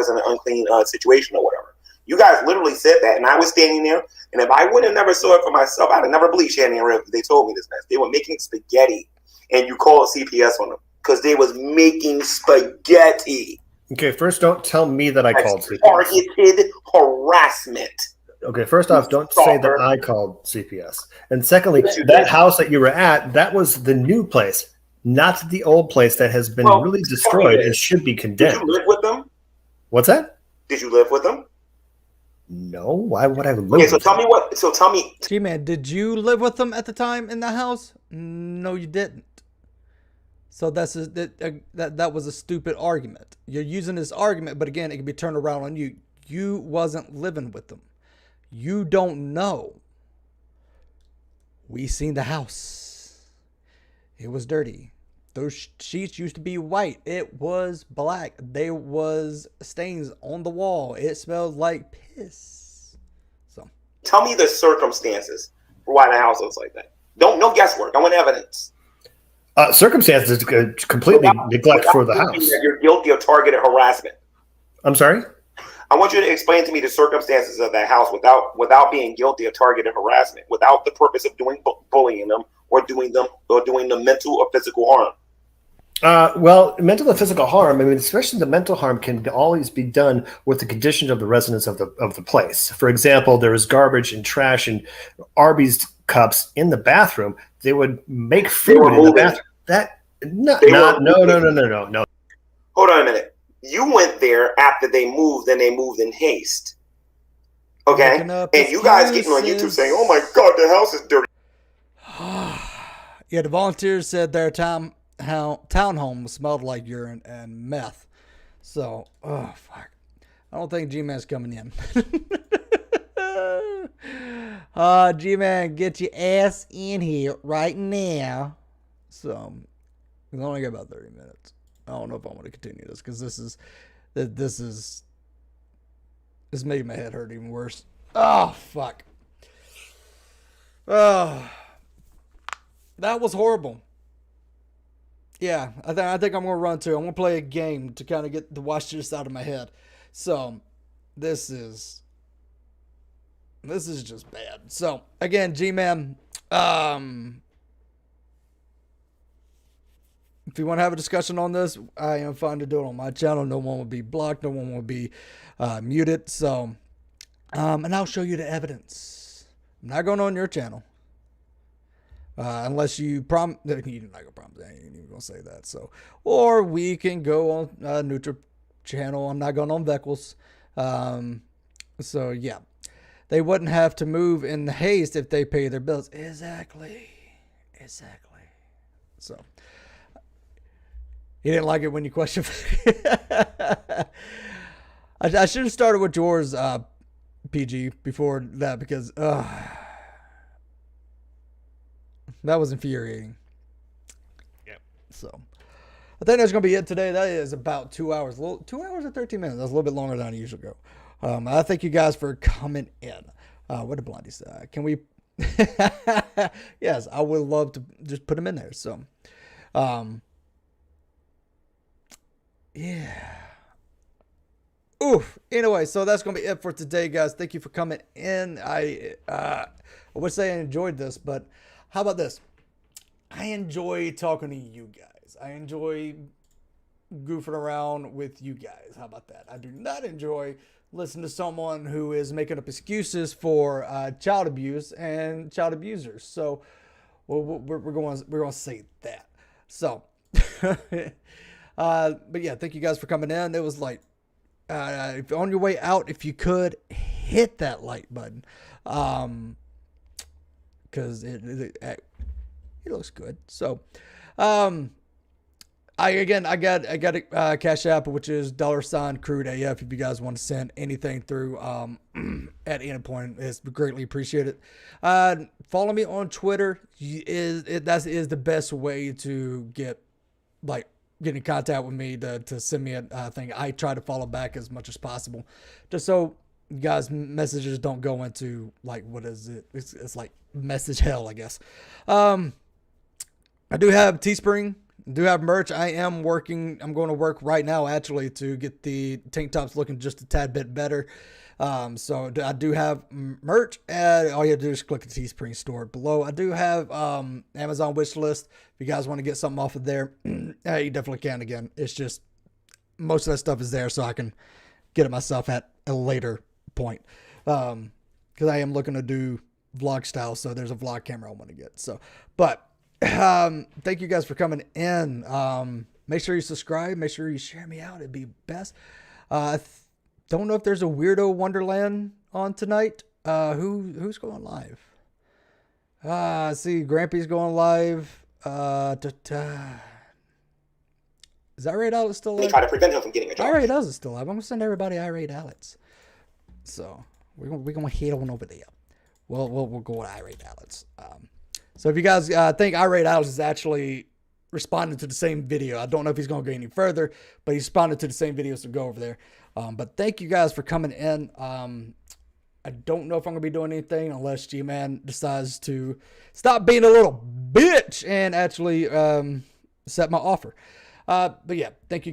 an unclean situation or whatever. You guys literally said that, and I was standing there, and if I would have never saw it for myself, I'd have never believed Shannon and Rev because they told me this mess. They were making spaghetti, and you called CPS on them because they was making spaghetti. Okay, first, don't tell me that I called CPS. Targeted harassment. Okay, first off, don't say that I called CPS. And secondly, that house that you were at, that was the new place, not the old place that has been really destroyed and should be condemned. Did you live with them? What's that? Did you live with them? No, why would I live with them? Tell me. G-Man, did you live with them at the time in the house? No, you didn't. So that was a stupid argument. You're using this argument, but again, it can be turned around on you. You wasn't living with them. You don't know. We seen the house. It was dirty. Those sheets used to be white. It was black. There was stains on the wall. It smelled like piss. So, tell me the circumstances for why the house looks like that. No guesswork. I want evidence. Circumstances completely neglect for the house. That you're guilty of targeted harassment. I'm sorry? I want you to explain to me the circumstances of that house without being guilty of targeted harassment, without the purpose of doing bullying them or doing them mental or physical harm. Well, mental and physical harm, I mean, especially the mental harm can always be done with the conditions of the residents of the place. For example, there was garbage and trash and Arby's cups in the bathroom. They would make food in the bathroom. No. Hold on a minute. You went there after they moved, and they moved in haste. Okay? And you guys getting on YouTube saying, oh my God, the house is dirty. Yeah, the volunteers said their townhome smelled like urine and meth. So, oh, fuck. I don't think G-Man's coming in. G-Man, get your ass in here right now. So, we only got about 30 minutes. I don't know if I want to continue this because this is making my head hurt even worse. Oh, fuck. Oh, that was horrible. Yeah, I think I'm gonna run too. I'm gonna play a game to kind of get the wash this out of my head. So, this is just bad. So again, G-Man, if you want to have a discussion on this, I am fine to do it on my channel. No one will be blocked. No one will be muted. So, and I'll show you the evidence. I'm not going on your channel. Unless you promise. You're not going to promise. I ain't even going to say that. So, or we can go on a neutral channel. I'm not going on Veckles. So, yeah. They wouldn't have to move in haste if they pay their bills. Exactly. So, he didn't like it when you questioned. I should have started with yours, PG, before that because that was infuriating. Yep. So, I think that's going to be it today. That is about 2 hours. 2 hours and 13 minutes. That's a little bit longer than I usually go. I thank you guys for coming in. What did Blondie say? Can we? Yes, I would love to just put them in there. So, yeah. Oof. Anyway, so that's going to be it for today, guys. Thank you for coming in. I would say I enjoyed this, but how about this? I enjoy talking to you guys. I enjoy goofing around with you guys. How about that? I do not enjoy listening to someone who is making up excuses for child abuse and child abusers. So we're going to say that. So, but yeah, thank you guys for coming in. It was like, if on your way out, if you could hit that like button, because it looks good. So, I got a Cash App, which is $CRUDEAF. If you guys want to send anything through at any point, it's greatly appreciated. Follow me on Twitter. That is the best way to get in contact with me, to send me a thing. I try to follow back as much as possible, just so you guys' messages don't go into what is it? It's like message hell, I guess. I do have Teespring. Do have merch. I'm going to work right now actually to get the tank tops looking just a tad bit better. So I do have merch, and all you have to do is click the Teespring store below. I do have Amazon wish list. If you guys want to get something off of there, you definitely can. Again, it's just most of that stuff is there, so I can get it myself at a later point. Because I am looking to do vlog style, so there's a vlog camera I want to get. So, but thank you guys for coming in. Make sure you subscribe. Make sure you share me out. It'd be best. Don't know if there's a Weirdo Wonderland on tonight. Who's going live? I see Grampy's going live. Is Irate Alex still live? They try to prevent him from getting a job. Irate Alex is still live. I'm gonna send everybody Irate Alex. So we're gonna head on over there. We'll go with Irate Alex. So if you guys think Irate Alex is actually responding to the same video, I don't know if he's gonna go any further, but he responded to the same video, so go over there. But thank you guys for coming in. I don't know if I'm gonna be doing anything unless G-Man decides to stop being a little bitch and actually accept my offer. But yeah, thank you guys.